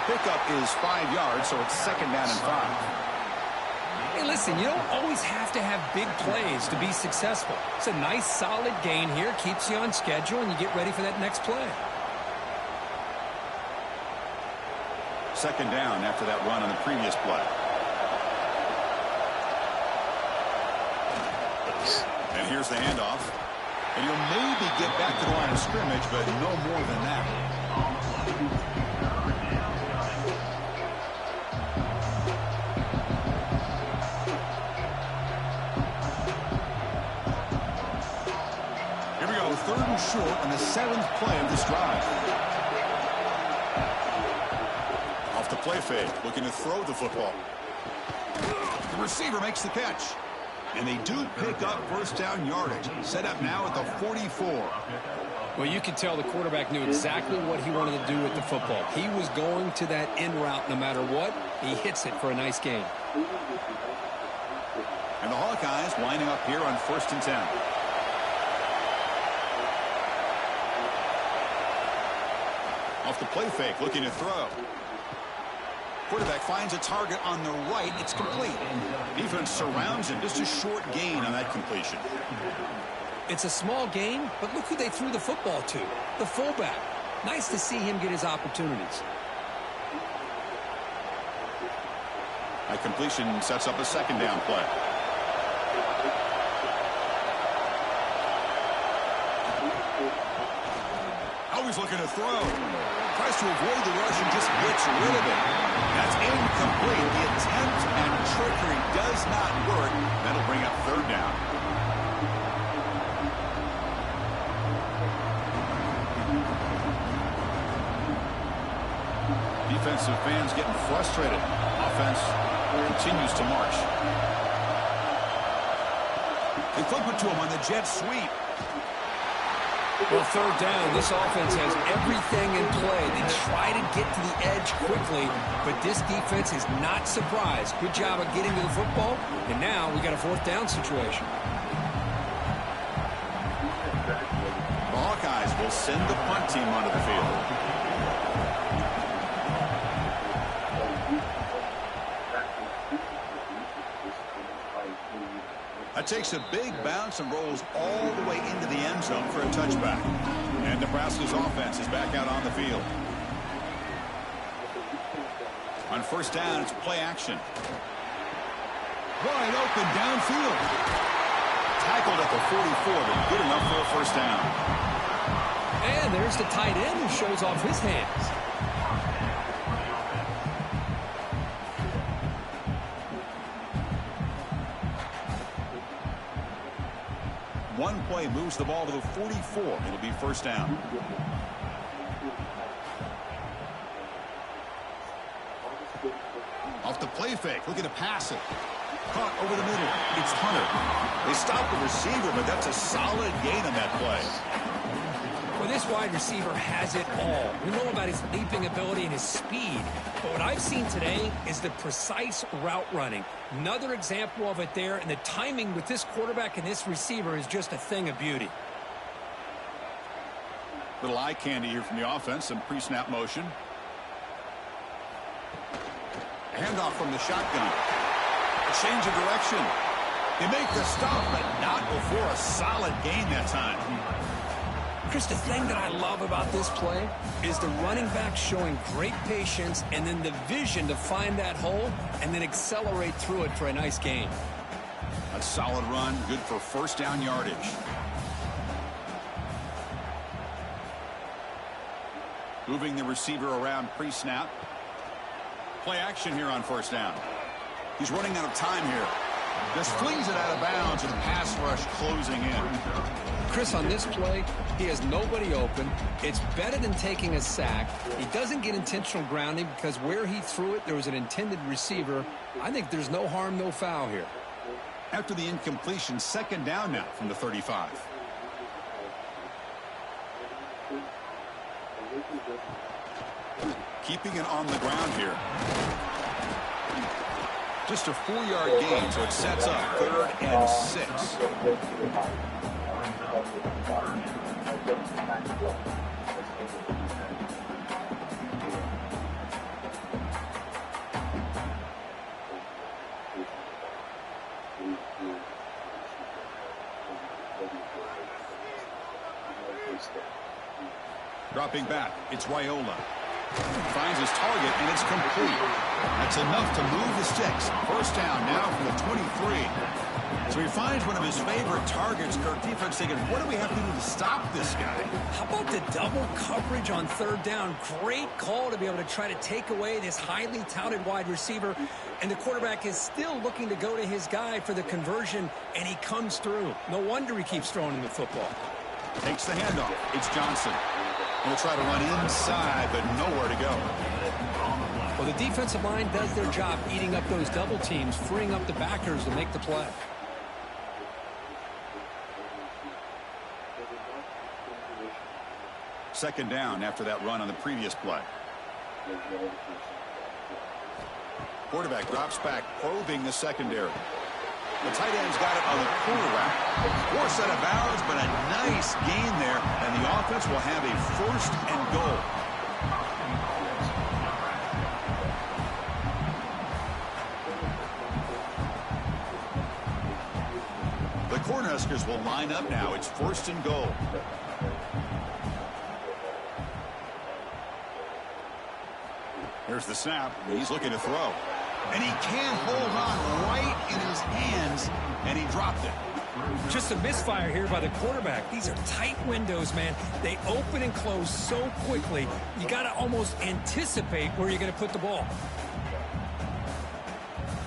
Pickup is 5 yards, so it's second down and 5. Hey, listen, you don't always have to have big plays to be successful. It's a nice, solid gain here. Keeps you on schedule, and you get ready for that next play. Second down after that run on the previous play. And here's the handoff. And you'll maybe get back to the line of scrimmage, but no more than that. Here we go, third and short on the 7th play of this drive. Off the play fake, looking to throw the football. The receiver makes the catch. And they do pick up first down yardage. Set up now at the 44. Well, you can tell the quarterback knew exactly what he wanted to do with the football. He was going to that in route no matter what. He hits it for a nice gain. And the Hawkeyes lining up here on 1st and 10. Off the play fake, looking to throw. Quarterback finds a target on the right. It's complete. Defense surrounds him. Just a short gain on that completion. It's a small gain, but look who they threw the football to. The fullback. Nice to see him get his opportunities. That completion sets up a second down play. Always looking to throw. Tries to avoid the rush and just gets rid of it. That's incomplete. The attempt and trickery does not work. That'll bring up third down. Defensive fans getting frustrated. Offense continues to march. They flip it to him on the jet sweep. Well, third down, this offense has everything in play. They try to get to the edge quickly, but this defense is not surprised. Good job of getting to the football, and now we got a 4th down situation. The Hawkeyes will send the punt team onto the field. That takes a big bounce and rolls all the way into the end zone for a touchback. And Nebraska's offense is back out on the field. On 1st down, it's play action. Wide open downfield. Tackled at the 44, but good enough for a 1st down. And there's the tight end who shows off his hands. One play moves the ball to the 44. It'll be 1st down. Off the play fake, looking to pass it. Caught over the middle. It's Hunter. They stop the receiver, but that's a solid gain on that play. Well, this wide receiver has it all. We know about his leaping ability and his speed. But what I've seen today is the precise route running. Another example of it there, and the timing with this quarterback and this receiver is just a thing of beauty. Little eye candy here from the offense, some pre-snap motion. Handoff from the shotgun. A change of direction. They make the stop, but not before a solid gain that time. Chris, the thing that I love about this play is the running back showing great patience and then the vision to find that hole and then accelerate through it for a nice gain. A solid run, good for 1st down yardage. Moving the receiver around pre-snap. Play action here on 1st down. He's running out of time here. Just flings it out of bounds and the pass rush closing in. Chris, on this play, he has nobody open. It's better than taking a sack. He doesn't get intentional grounding because where he threw it, there was an intended receiver. I think there's no harm, no foul here. After the incompletion, second down now from the 35. Keeping it on the ground here. Just a 4-yard gain, so it sets up 3rd and 6. Dropping back, it's Raiola. Finds his target, and it's complete. That's enough to move the sticks. First down now from the 23. So he finds one of his favorite targets. Kirk defense thinking, what do we have to do to stop this guy? How about the double coverage on 3rd down? Great call to be able to try to take away this highly touted wide receiver. And the quarterback is still looking to go to his guy for the conversion, and he comes through. No wonder he keeps throwing him the football. Takes the handoff. It's Johnson. He'll try to run inside, but nowhere to go. Well, the defensive line does their job eating up those double teams, freeing up the backers to make the play. Second down after that run on the previous play. Quarterback drops back, probing the secondary. The tight end's got it on the quarterback. 4 set of bounds, but a nice gain there, and the offense will have a 1st and goal. The Cornhuskers will line up now. It's 1st and goal. Here's the snap. He's looking to throw. And he can't hold on right in his hands, and he dropped it. Just a misfire here by the quarterback. These are tight windows, man. They open and close so quickly. You got to almost anticipate where you're going to put the ball.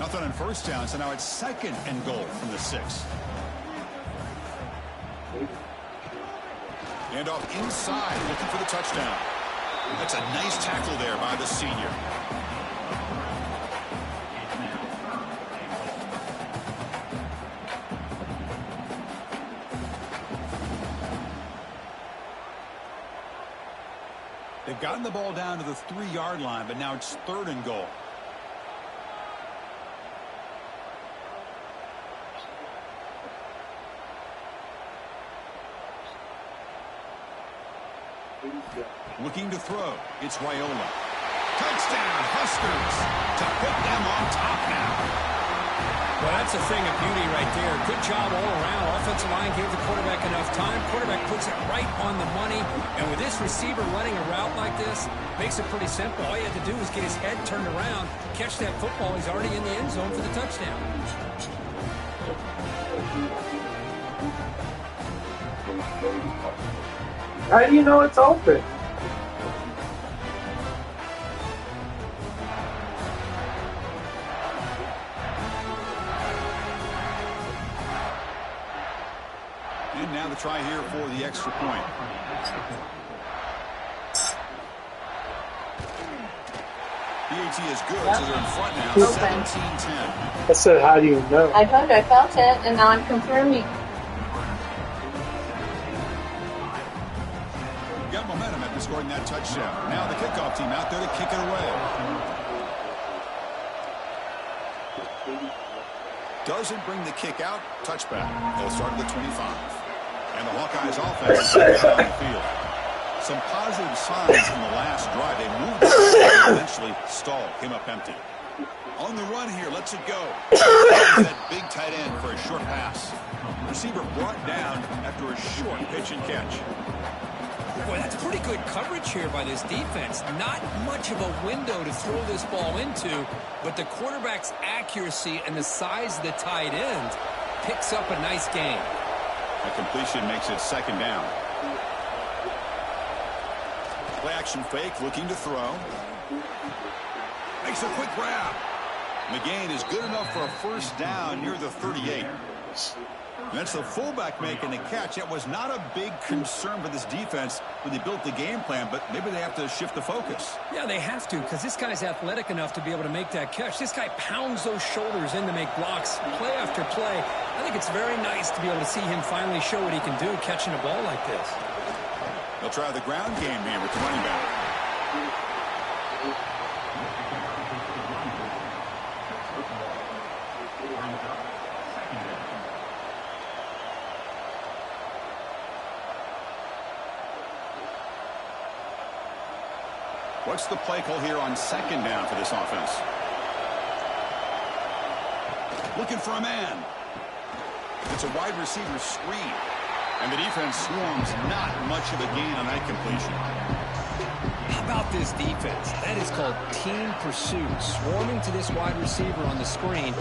Nothing on 1st down, so now it's 2nd and goal from the 6. And off inside, looking for the touchdown. That's a nice tackle there by the senior. They've gotten the ball down to the 3-yard line, but now it's 3rd and goal. Looking to throw. It's Raiola. Touchdown, Huskers, to put them on top now. Well, that's a thing of beauty right there. Good job all around. Offensive line gave the quarterback enough time. Quarterback puts it right on the money. And with this receiver running a route like this, makes it pretty simple. All you have to do is get his head turned around, catch that football. He's already in the end zone for the touchdown. How do you know it's open? And now the try here for the extra point. PAT is good, so they're in front now, 17-10. I said, how do you know? I told you I felt it, and now I'm confirming. Got momentum after scoring that touchdown. Now the kickoff team out there to kick it away. Doesn't bring the kick out. Touchback. They'll start at the 25. And the Hawkeyes offense is down the field. Some positive signs in the last drive. They moved it and eventually stalled. Came up empty. On the run here. Lets it go. That big tight end for a short pass. Receiver brought down after a short pitch and catch. Boy, that's pretty good coverage here by this defense. Not much of a window to throw this ball into, but the quarterback's accuracy and the size of the tight end picks up a nice gain. A completion makes it 2nd down. Play action fake, looking to throw. Makes a quick grab. The gain is good enough for a 1st down near the 38. That's the fullback making the catch. It was not a big concern for this defense when they built the game plan, but maybe they have to shift the focus. Yeah, they have to, because this guy's athletic enough to be able to make that catch. This guy pounds those shoulders in to make blocks play after play. I think it's very nice to be able to see him finally show what he can do catching a ball like this. They'll try the ground game here with the running back. What's the play call here on second down for this offense? Looking for a man. It's a wide receiver screen. And the defense swarms, not much of a gain on that completion. How about this defense? That is called team pursuit. Swarming to this wide receiver on the screen,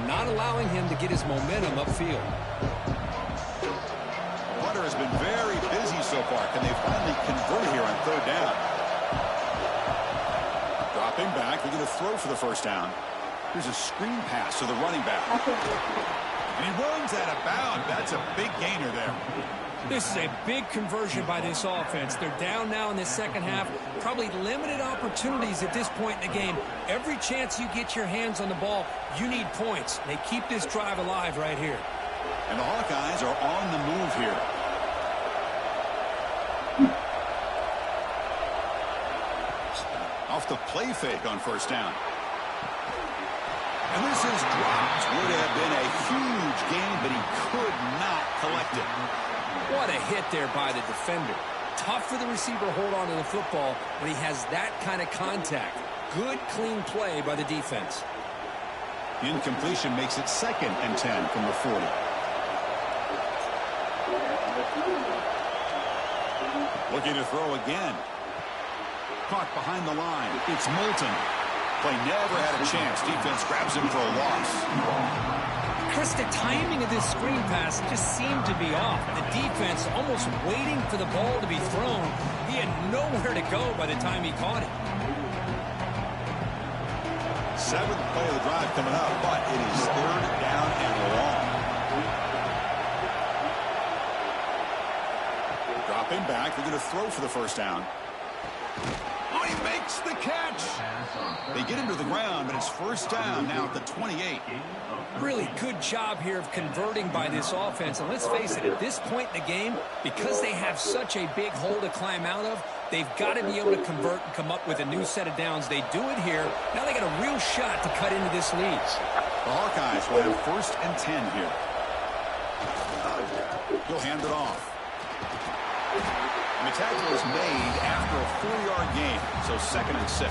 not allowing him to get his momentum upfield. Punter has been very busy so far. Can they finally convert here on third down? Dropping back, they're going to throw for the first down. Here's a screen pass to the running back. And he runs out of bounds. That's a big gainer there. This is a big conversion by this offense. They're down now in the second half. Probably limited opportunities at this point in the game. Every chance you get your hands on the ball, you need points. They keep this drive alive right here. And the Hawkeyes are on the move here. Off the play fake on first down. And this is dropped. Would have been a huge gain, but he could not collect it. What a hit there by the defender. Tough for the receiver to hold on to the football when he has that kind of contact. Good, clean play by the defense. Incompletion makes it 2nd and 10 from the 40. Looking to throw again. Caught behind the line. It's Moulton. Play never had a chance. Defense grabs him for a loss. Chris, the timing of this screen pass just seemed to be off. The defense almost waiting for the ball to be thrown. He had nowhere to go by the time he caught it. 7th play of the drive coming up, but it is third down and long. Dropping back. They're going to throw for the first down. Oh, he makes the catch. They get him to the ground, but it's first down now at the 28. Really good job here of converting by this offense. And let's face it, at this point in the game, because they have such a big hole to climb out of, they've got to be able to convert and come up with a new set of downs. They do it here. Now they got a real shot to cut into this lead. The Hawkeyes will have 1st and 10 here. He'll hand it off. And the tackle is made after a 4-yard gain, so 2nd and 6.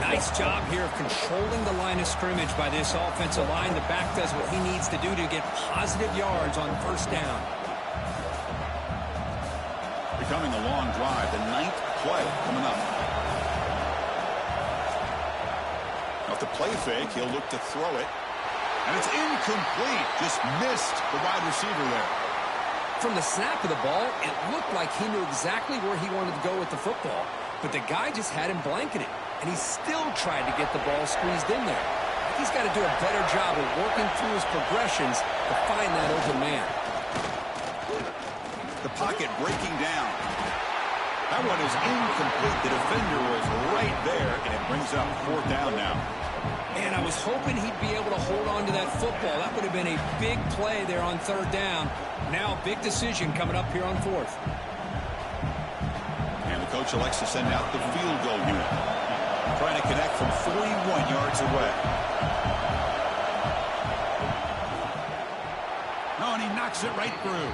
Nice job here of controlling the line of scrimmage by this offensive line. The back does what he needs to do to get positive yards on first down. Becoming a long drive, the 9th play coming up. Off the play fake, he'll look to throw it. And it's incomplete. Just missed the wide receiver there. From the snap of the ball, it looked like he knew exactly where he wanted to go with the football. But the guy just had him blanketed, and he still tried to get the ball squeezed in there. He's got to do a better job of working through his progressions to find that open man. The pocket breaking down. That one is incomplete. The defender was right there, and it brings up 4th down now. And I was hoping he'd be able to hold on to that football. That would have been a big play there on 3rd down. Now, big decision coming up here on 4th. And the coach elects to send out the field goal unit. Trying to connect from 41 yards away. Oh, and he knocks it right through.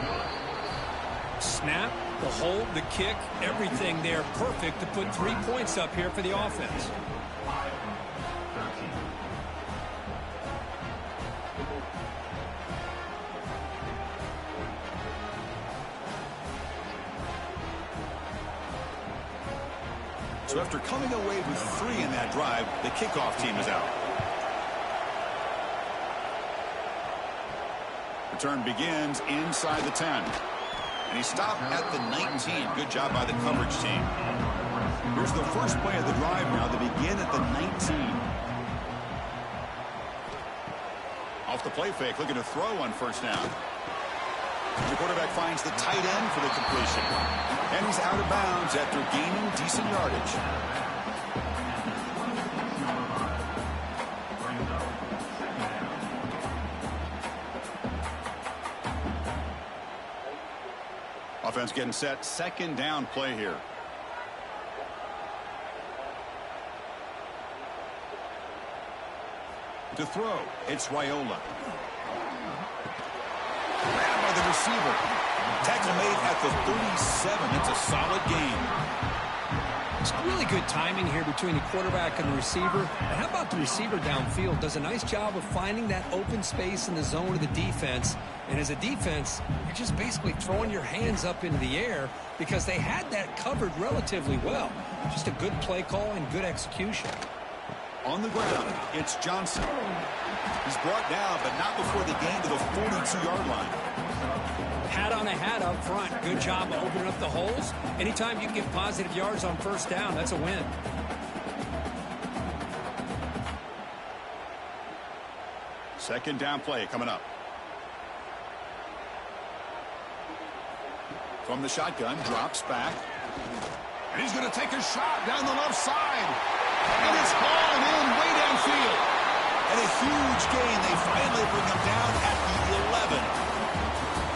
Snap, the hold, the kick, everything there perfect to put 3 points up here for the offense. So after coming away with 3 in that drive, the kickoff team is out. Return begins inside the 10. And he stopped at the 19. Good job by the coverage team. Here's the first play of the drive now. They begin at the 19. Off the play fake, looking to throw on first down. The quarterback finds the tight end for the completion. And he's out of bounds after gaining decent yardage. Offense getting set. Second down play here. To throw, it's Raiola. Grabbed by the receiver. Tackle made at the 37. It's a solid gain. It's really good timing here between the quarterback and the receiver. And how about the receiver downfield? Does a nice job of finding that open space in the zone of the defense. And as a defense, you're just basically throwing your hands up into the air because they had that covered relatively well. Just a good play call and good execution. On the ground, it's Johnson. He's brought down, but not before the gain to the 42-yard line. Hat on a hat up front. Good job of opening up the holes. Anytime you can get positive yards on first down, that's a win. Second down play coming up. From the shotgun, drops back. And he's going to take a shot down the left side. And it's hauled in way downfield. And a huge gain. They finally bring him down at the 11.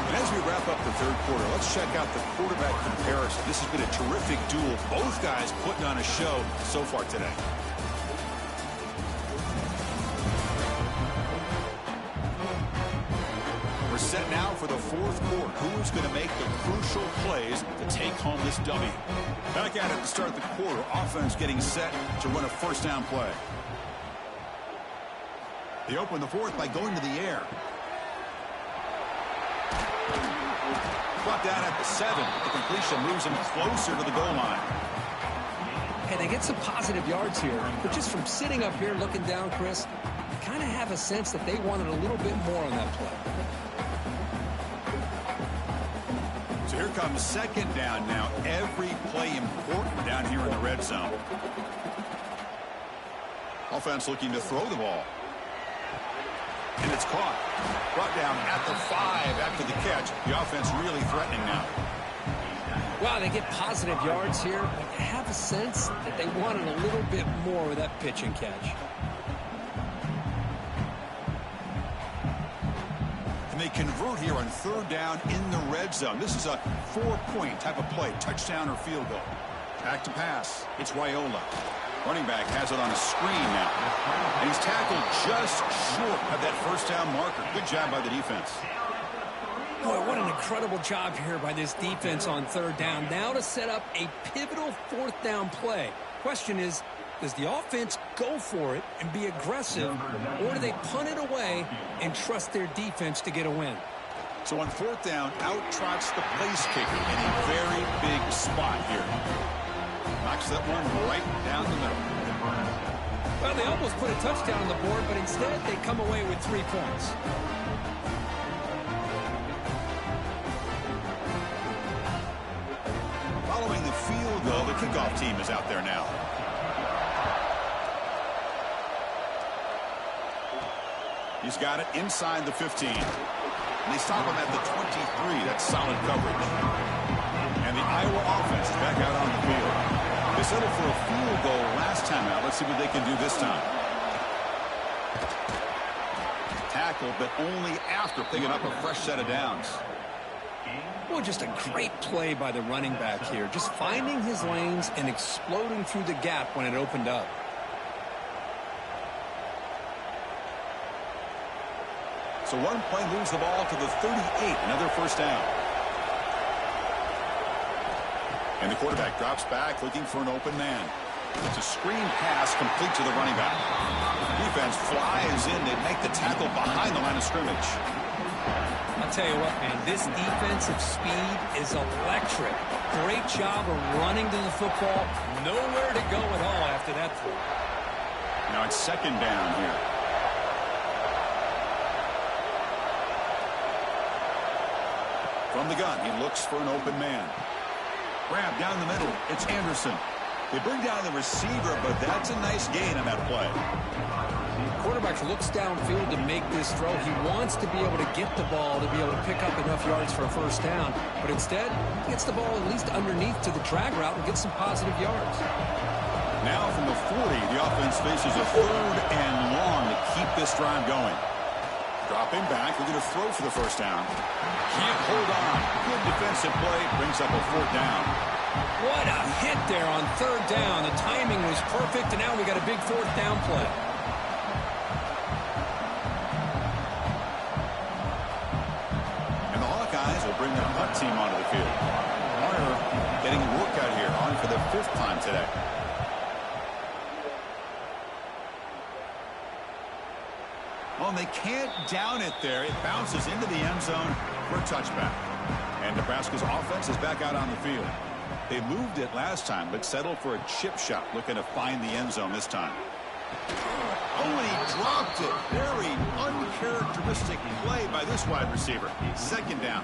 And as we wrap up the third quarter, let's check out the quarterback comparison. This has been a terrific duel. Both guys putting on a show so far today. We're set now for the fourth quarter. Who's going to make the crucial plays to take home this W? Back at it to start the quarter. Offense getting set to run a first down play. They open the fourth by going to the air. Brought down at the 7. The completion moves him closer to the goal line. Hey, they get some positive yards here, but just from sitting up here looking down, Chris, I kind of have a sense that they wanted a little bit more on that play. So here comes second down now. Every play important down here in the red zone. Offense looking to throw the ball. And it's caught. Brought down at the 5 after the catch. The offense really threatening now. Wow, they get positive yards here, but I have a sense that they wanted a little bit more with that pitch and catch. And they convert here on third down in the red zone. This is a 4-point type of play, touchdown or field goal. Back to pass. It's Raiola. Running back has it on a screen now. And he's tackled just short of that first down marker. Good job by the defense. Boy, what an incredible job here by this defense on third down. Now to set up a pivotal fourth down play. Question is, does the offense go for it and be aggressive, or do they punt it away and trust their defense to get a win? So on fourth down, out trots the place kicker in a very big spot here. Knocks that one right down the middle. Well, they almost put a touchdown on the board, but instead they come away with 3 points. Following the field goal, the kickoff team is out there now. He's got it inside the 15. And they stop him at the 23. That's solid coverage. And the Iowa offense is back out on the field. They settled for a field goal last time out. Let's see what they can do this time. Tackle, but only after picking up a fresh set of downs. Well, just a great play by the running back here. Just finding his lanes and exploding through the gap when it opened up. So one play moves the ball to the 38. Another first down. And the quarterback drops back looking for an open man. It's a screen pass complete to the running back. Defense flies in. They make the tackle behind the line of scrimmage. I'll tell you what, man, this defensive speed is electric. Great job of running to the football. Nowhere to go at all after that throw. Now it's second down here. From the gun, he looks for an open man. Grab down the middle. It's Anderson. They bring down the receiver, but that's a nice gain on that play. Quarterback looks downfield to make this throw. He wants to be able to get the ball to be able to pick up enough yards for a first down. But instead, he gets the ball at least underneath to the drag route and gets some positive yards. Now from the 40, the offense faces a 3rd and long to keep this drive going. Dropping back, they're going to throw for the first down. Can't hold on. Good defensive play. Brings up a 4th down. What a hit there on 3rd down. The timing was perfect, and now we got a big 4th down play. Will bring their punt team onto the field. Warner getting a workout here, on for the 5th time today. Well, and they can't down it there. It bounces into the end zone for a touchback. And Nebraska's offense is back out on the field. They moved it last time, but settled for a chip shot, looking to find the end zone this time. Oh, and he dropped it. Very uncharacteristic play by this wide receiver. 2nd down.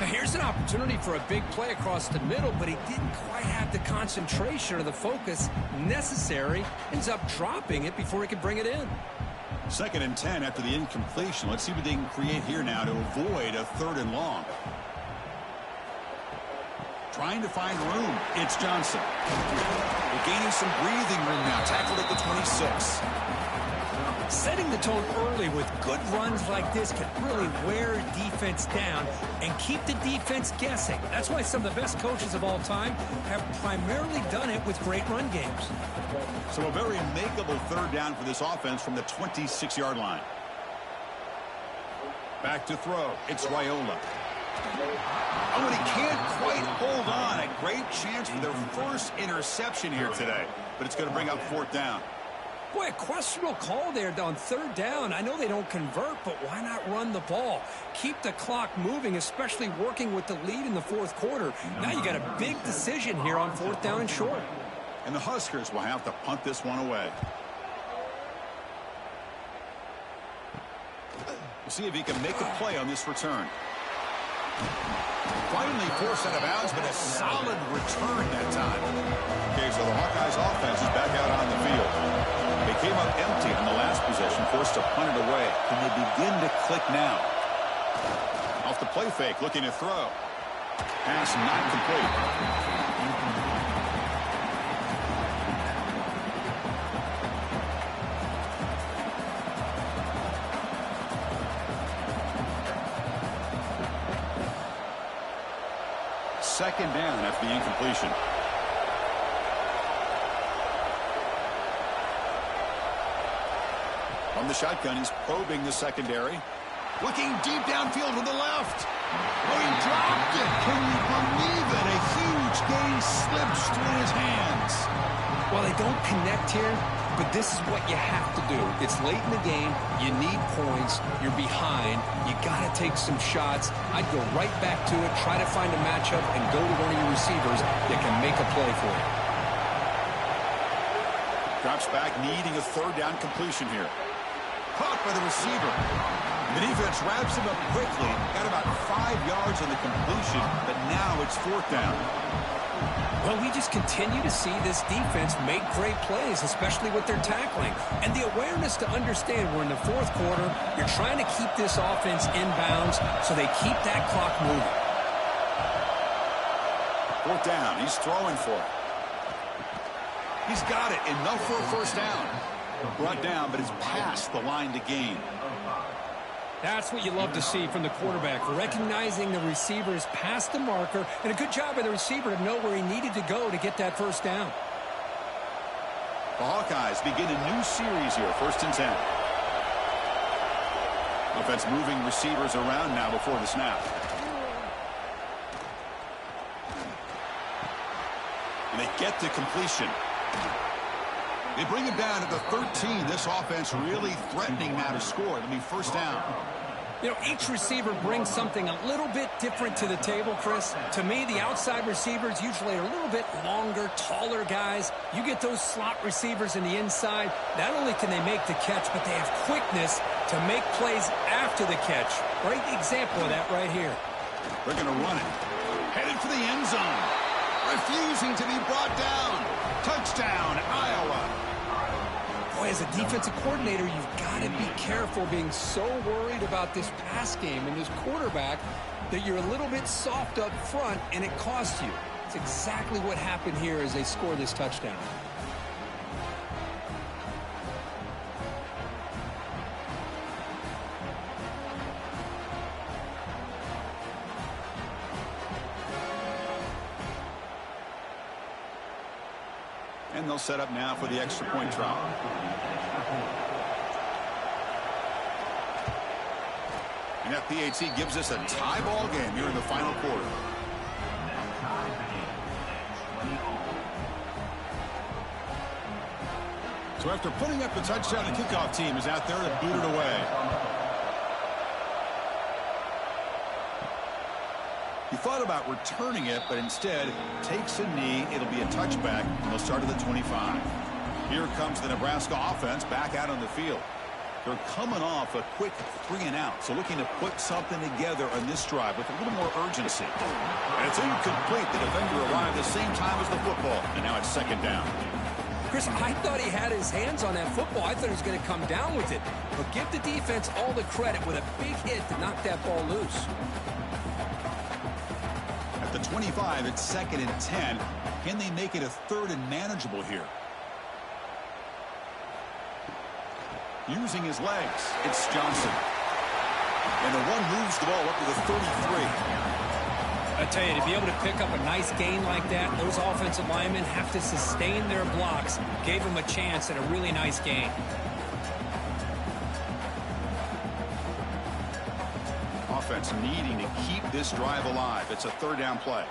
Here's an opportunity for a big play across the middle, but he didn't quite have the concentration or the focus necessary. Ends up dropping it before he could bring it in. 2nd and 10 after the incompletion. Let's see what they can create here now to avoid a 3rd and long. Trying to find room. It's Johnson. They're gaining some breathing room now. Tackled at the 26. Setting the tone early with good runs like this can really wear defense down and keep the defense guessing. That's why some of the best coaches of all time have primarily done it with great run games. So a very makeable 3rd down for this offense from the 26-yard line. Back to throw. It's Raiola. Oh, and he can't quite hold on. A great chance for their first interception here today. But it's going to bring up 4th down. Boy, a questionable call there on 3rd down. I know they don't convert, but why not run the ball? Keep the clock moving, especially working with the lead in the 4th quarter. Now you got a big decision here on 4th down and short. And the Huskers will have to punt this one away. We'll see if he can make a play on this return. Finally forced out of bounds, but a solid return that time. Okay, so the Hawkeyes offense is back out on the field. They came up empty on the last possession, forced to punt it away. Can they begin to click now? Off the play fake, looking to throw. Pass not complete. Second down after the incompletion. From the shotgun, he's probing the secondary. Looking deep downfield to the left. Oh, he dropped it. Can you believe it? A huge gain slips through his hands. Well, they don't connect here, but this is what you have to do. It's late in the game. You need points. You're behind. You got to take some shots. I'd go right back to it, try to find a matchup, and go to one of your receivers that can make a play for you. Drops back, needing a 3rd down completion here. Caught by the receiver. The defense wraps him up quickly. Got about 5 yards on the completion, but now it's 4th down. Well, we just continue to see this defense make great plays, especially with their tackling. And the awareness to understand we're in the 4th quarter, you're trying to keep this offense in bounds so they keep that clock moving. 4th down. He's throwing for it. He's got it. Enough for a first down. Brought down, but it's past the line to gain. That's what you love to see from the quarterback, recognizing the receivers past the marker, and a good job by the receiver to know where he needed to go to get that first down. The Hawkeyes begin a new series here, 1st and 10. Offense moving receivers around now before the snap. And they get the completion. They bring him down at the 13. This offense really threatening now to score. It'll be 1st down. You know, each receiver brings something a little bit different to the table, Chris. To me, the outside receivers usually are a little bit longer, taller guys. You get those slot receivers in the inside. Not only can they make the catch, but they have quickness to make plays after the catch. Great example of that right here. They're going to run it. Headed for the end zone. Refusing to be brought down. Touchdown, Iowa. Boy, as a defensive coordinator, you've got to be careful being so worried about this pass game and this quarterback that you're a little bit soft up front and it costs you. It's exactly what happened here as they score this touchdown. And they'll set up now for the extra point try. And that PAT gives us a tie ball game here in the final quarter. So after putting up the touchdown, the kickoff team is out there to boot it away. He thought about returning it, but instead takes a knee. It'll be a touchback, and they'll start at the 25. Here comes the Nebraska offense back out on the field. They're coming off a quick 3-and-out, so looking to put something together on this drive with a little more urgency. And it's incomplete. The defender arrived the same time as the football, and now it's second down. Chris, I thought he had his hands on that football. I thought he was going to come down with it. But give the defense all the credit with a big hit to knock that ball loose. At the 25, it's second and 10. Can they make it a third and manageable here? Using his legs, it's Johnson. And the one moves the ball up to the 33. I tell you, to be able to pick up a nice gain like that, those offensive linemen have to sustain their blocks. Gave them a chance at a really nice gain. Offense needing to keep this drive alive. It's a third down play.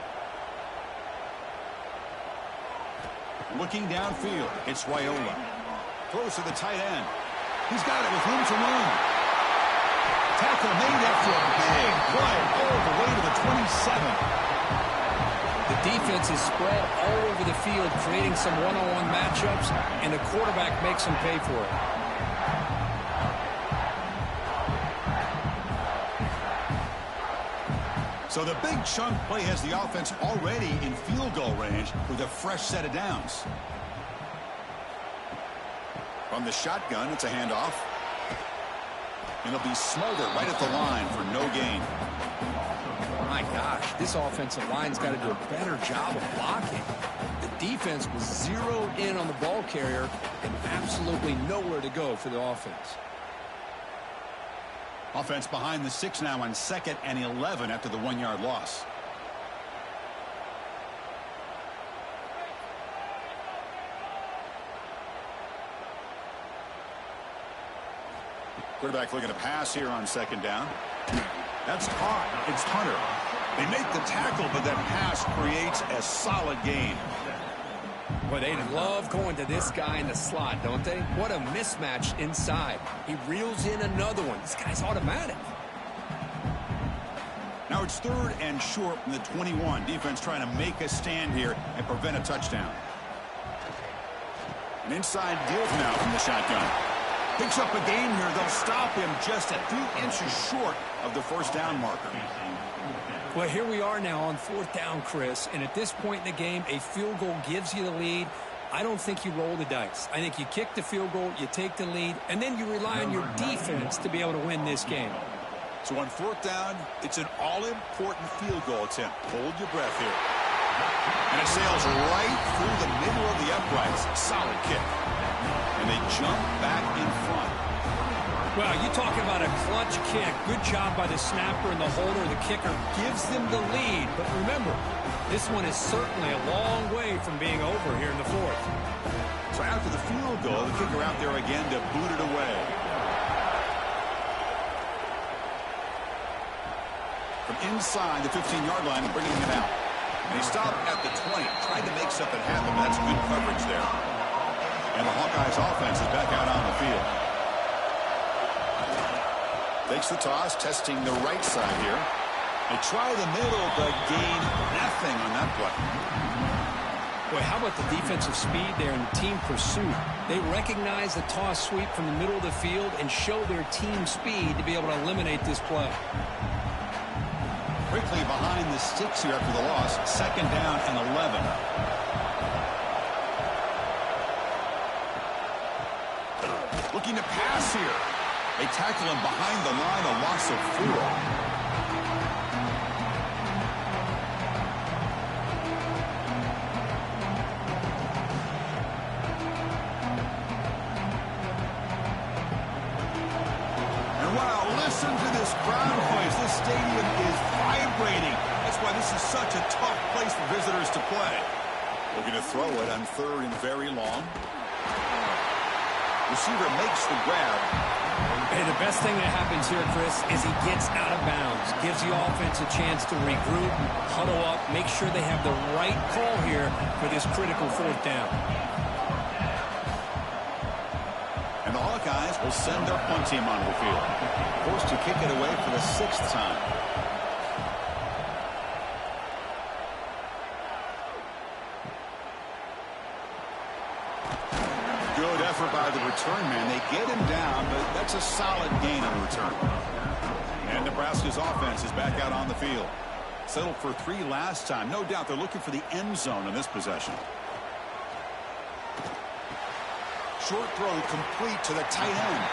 Looking downfield, it's Raiola. Throws to the tight end. He's got it with room to run. Tackle made after a big play all the way to the 27. The defense is spread all over the field, creating some one-on-one matchups, and the quarterback makes them pay for it. So the big chunk play has the offense already in field goal range with a fresh set of downs. From the shotgun, it's a handoff. And it'll be smothered right at the line for no gain. My gosh, this offensive line's got to do a better job of blocking. The defense was zeroed in on the ball carrier and absolutely nowhere to go for the offense. Offense behind the 6 now on 2nd and 11 after the 1-yard loss. Quarterback looking to pass here on 2nd down. That's caught. It's Hunter. They make the tackle, but that pass creates a solid gain. Boy, they love going to this guy in the slot, don't they? What a mismatch inside. He reels in another one. This guy's automatic. Now it's 3rd and short from the 21. Defense trying to make a stand here and prevent a touchdown. An inside deal now from the shotgun. Picks up a gain here. They'll stop him just a few inches short of the first down marker. Well, here we are now on 4th down, Chris, and at this point in the game, a field goal gives you the lead. I don't think you roll the dice. I think you kick the field goal, you take the lead, and then you rely on your defense to be able to win this game. So on 4th down, it's an all-important field goal attempt. Hold your breath here. And it sails right through the middle of the uprights. Solid kick. And they jump back in front. Well, you talking about a clutch kick. Good job by the snapper and the holder. The kicker gives them the lead. But remember, this one is certainly a long way from being over here in the 4th. So after the field goal, the kicker out there again to boot it away. From inside the 15-yard line, bringing it out. And he stopped at the 20. Tried to make something happen, but that's good coverage there. And the Hawkeyes offense is back out on the field. Takes the toss, testing the right side here. They try the middle, but gain nothing on that play. Boy, how about the defensive speed there and the team pursuit? They recognize the toss sweep from the middle of the field and show their team speed to be able to eliminate this play. Quickly behind the sticks here after the loss. 2nd down and 11. Looking to pass here. They tackle him behind the line, a loss of 4. Listen to this crowd noise. This stadium is vibrating. That's why this is such a tough place for visitors to play. Looking to throw it on 3rd and very long. Receiver makes the grab. Hey, the best thing that happens here, Chris, is he gets out of bounds. Gives the offense a chance to regroup, huddle up, make sure they have the right call here for this critical 4th down. And the Hawkeyes will send their punt team onto the field. Forced to kick it away for the 6th time. Good effort by the return man. They get him down, but that's a solid gain on the return. And Nebraska's offense is back out on the field. Settled for 3 last time. No doubt they're looking for the end zone in this possession. Short throw complete to the tight end.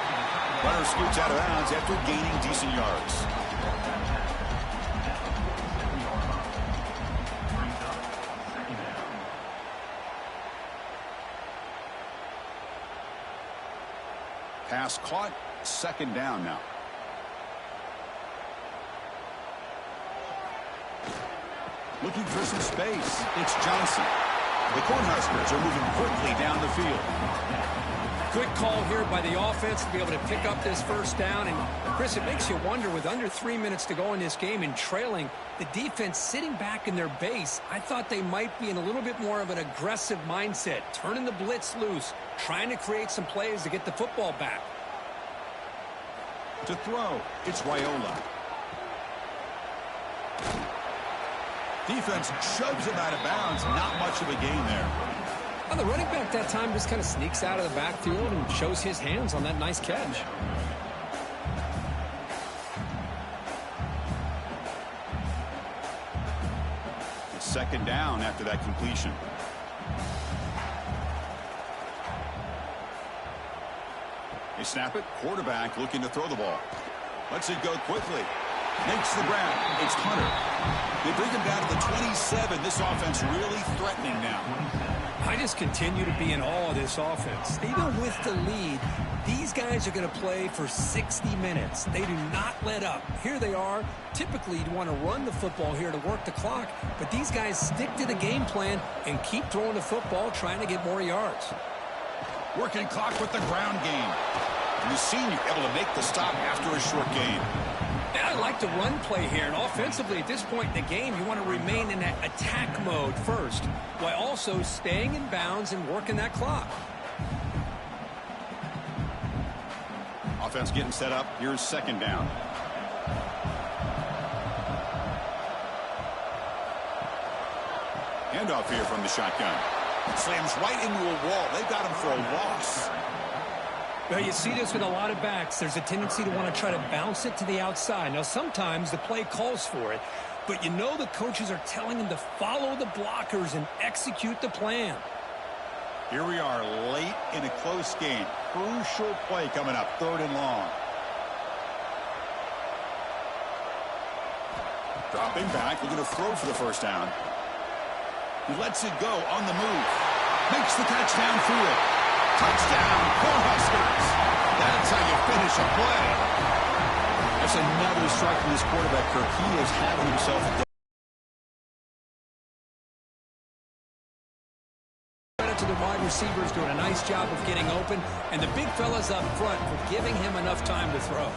Runner scoots out of bounds after gaining decent yards. Pass caught. 2nd down now. Looking for some space. It's Johnson. The Cornhuskers are moving quickly down the field. Good call here by the offense to be able to pick up this 1st down. And, Chris, it makes you wonder, with under 3 minutes to go in this game and trailing, the defense sitting back in their base, I thought they might be in a little bit more of an aggressive mindset, turning the blitz loose, trying to create some plays to get the football back. To throw, it's Raiola. Defense shoves him out of bounds. Not much of a gain there. Well, the running back that time just kind of sneaks out of the backfield and shows his hands on that nice catch. It's 2nd down after that completion. They snap it. Quarterback looking to throw the ball. Lets it go quickly. Makes the grab. It's Hunter. They bring him down to the 27. This offense really threatening now. I just continue to be in awe of this offense. Even with the lead, these guys are going to play for 60 minutes. They do not let up. Here they are. Typically, you'd want to run the football here to work the clock, but these guys stick to the game plan and keep throwing the football, trying to get more yards. Working clock with the ground game. And the senior able to make the stop after a short gain. I like the run play here, and offensively at this point in the game, you want to remain in that attack mode first, while also staying in bounds and working that clock. Offense getting set up. Here's 2nd down. Handoff here from the shotgun. Slams right into a wall. They got him for a loss. Well, you see this with a lot of backs. There's a tendency to want to try to bounce it to the outside. Now, sometimes the play calls for it, but you know the coaches are telling them to follow the blockers and execute the plan. Here we are late in a close game. Crucial play coming up, 3rd and long. Dropping back, looking to throw for the 1st down. He lets it go on the move. Makes the catch downfield. Touchdown, Cornhuskers. That's how you finish a play. That's another strike from this quarterback, Kirk. He is having himself a day. Credit to the wide receivers doing a nice job of getting open, and the big fellas up front for giving him enough time to throw.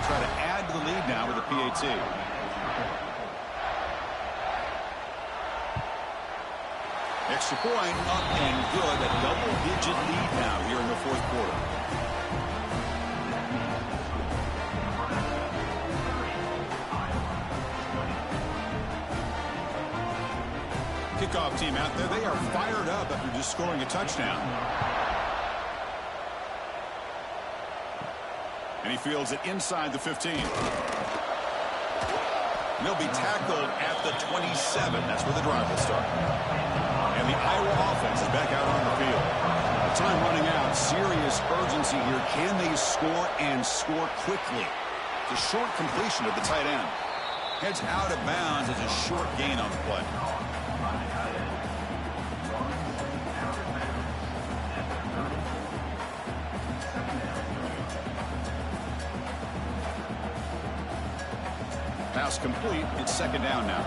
Try to add to the lead now with a PAT. Extra point up and good. A double-digit lead now here in the 4th quarter. Kickoff team out there. They are fired up after just scoring a touchdown. And he fields it inside the 15. And he'll be tackled at the 27. That's where the drive will start. And the Iowa offense is back out on the field. The time running out. Serious urgency here. Can they score and score quickly? The short completion of the tight end. Heads out of bounds as a short gain on the play. Pass complete. It's second down now.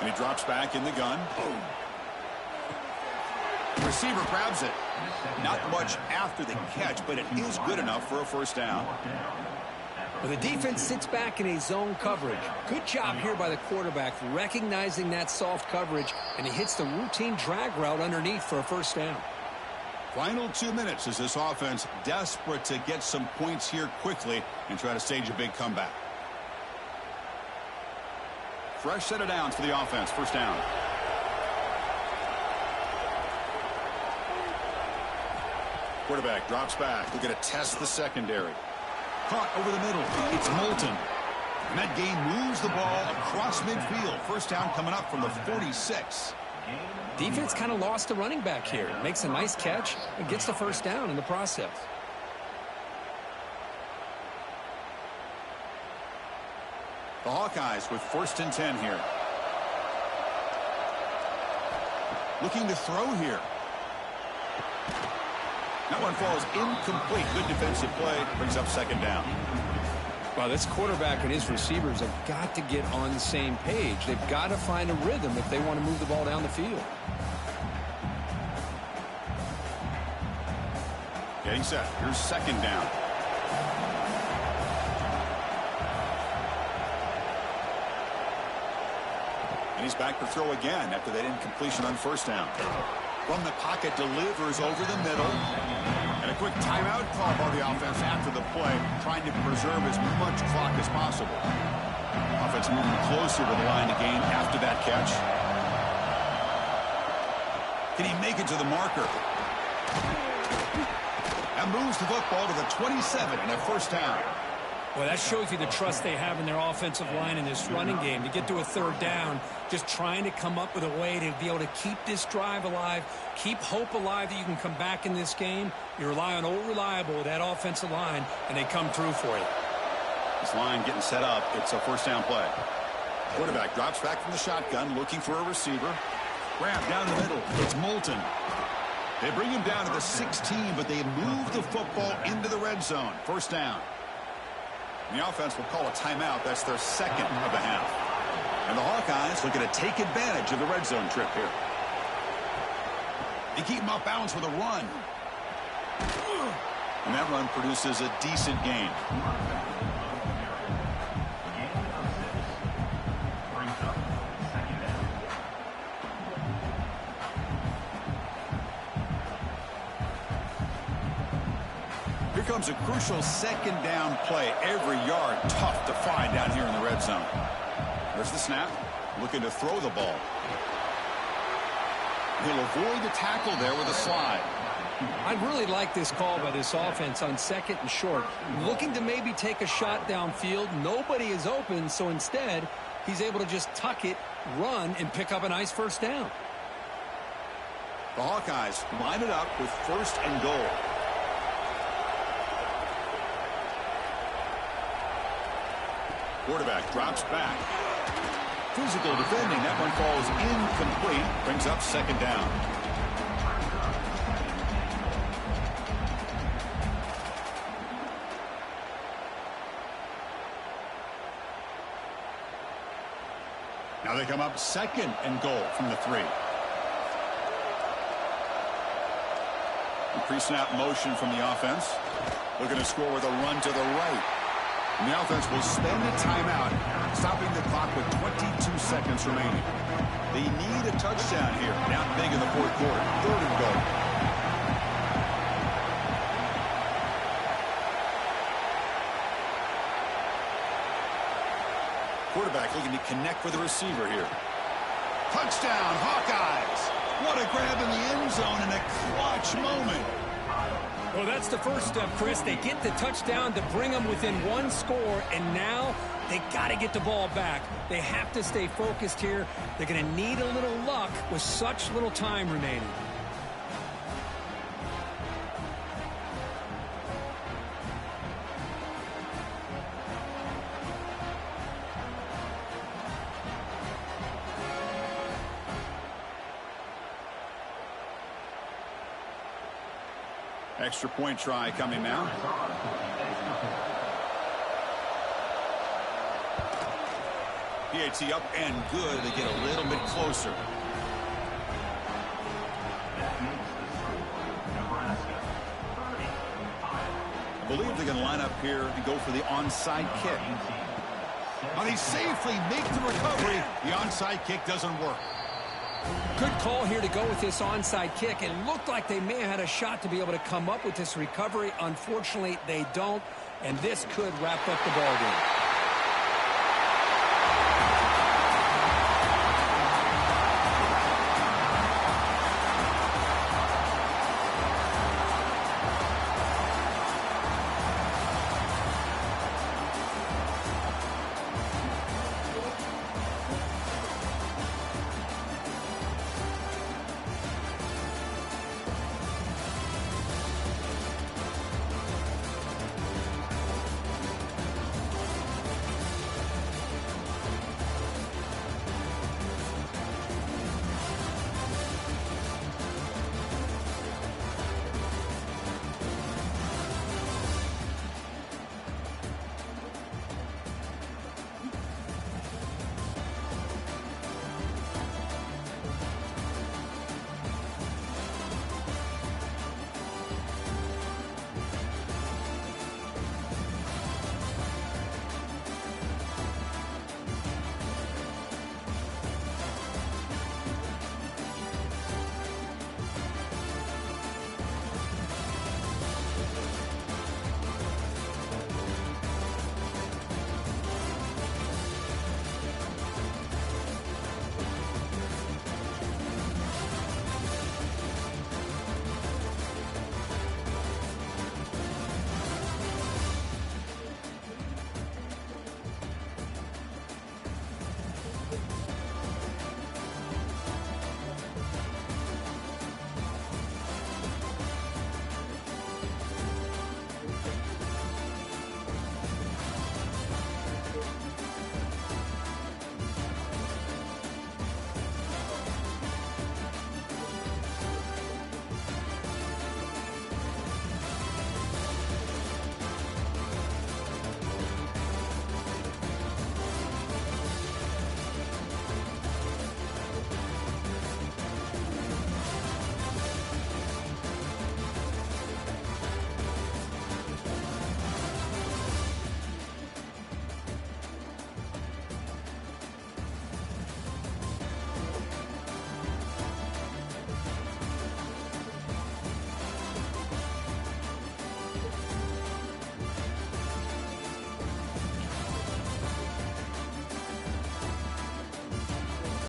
And he drops back in the gun. Boom. Receiver grabs it. Not much after the catch, but it is good enough for a first down. Well, the defense sits back in a zone coverage. Good job here by the quarterback recognizing that soft coverage, and he hits the routine drag route underneath for a first down. Final 2 minutes as this offense desperate to get some points here quickly and try to stage a big comeback. Fresh set of downs for the offense. First down. Quarterback drops back. We're going to test the secondary. Caught over the middle. It's Moulton. And that game moves the ball across midfield. First down coming up from the 46. Defense kind of lost the running back here. Makes a nice catch and gets the first down in the process. The Hawkeyes with 1st and 10 here. Looking to throw here. That one falls incomplete. Good defensive play. Brings up second down. Well, this quarterback and his receivers have got to get on the same page. They've got to find a rhythm if they want to move the ball down the field. Getting set. Here's second down. And he's back to throw again after that incompletion on first down. From the pocket, delivers over the middle. And a quick timeout call by the offense after the play, trying to preserve as much clock as possible. Offense moving closer to the line of game after that catch. Can he make it to the marker? And moves the football to the 27 and a first down. Well, that shows you the trust they have in their offensive line in this running game. To get to a third down, just trying to come up with a way to be able to keep this drive alive, keep hope alive that you can come back in this game. You rely on old reliable, that offensive line, and they come through for you. This line getting set up. It's a first down play. Quarterback drops back from the shotgun, looking for a receiver. Grab down the middle. It's Moulton. They bring him down to the 16, but they move the football into the red zone. First down. And the offense will call a timeout. That's their second of the half. And the Hawkeyes looking to take advantage of the red zone trip here. They keep him off balance with a run. And that run produces a decent gain. Here comes a crucial second down play. Every yard tough to find down here in the red zone. There's the snap. Looking to throw the ball. He'll avoid the tackle there with a slide. I really like this call by this offense on second and short. Looking to maybe take a shot downfield. Nobody is open, so instead, he's able to just tuck it, run, and pick up a nice first down. The Hawkeyes line it up with 1st and goal. Quarterback drops back. Physical defending. That one falls incomplete. Brings up second down. Now they come up 2nd and goal from the 3. Pre-snap motion from the offense. Looking to score with a run to the right. And the offense will spend a timeout, stopping the clock with 22 seconds remaining. They need a touchdown here. Down big in the 4th quarter. 3rd and goal. Quarterback looking to connect with the receiver here. Touchdown, Hawkeyes! What a grab in the end zone in a clutch moment. Well, that's the first step, Chris. They get the touchdown to bring them within one score, and now they got to get the ball back. They have to stay focused here. They're going to need a little luck with such little time remaining. Extra point try coming now. PAT up and good. They get a little bit closer. I believe they're going to line up here and go for the onside kick. But he safely makes the recovery. The onside kick doesn't work. Good call here to go with this onside kick. It looked like they may have had a shot to be able to come up with this recovery. Unfortunately, they don't, and this could wrap up the ball game.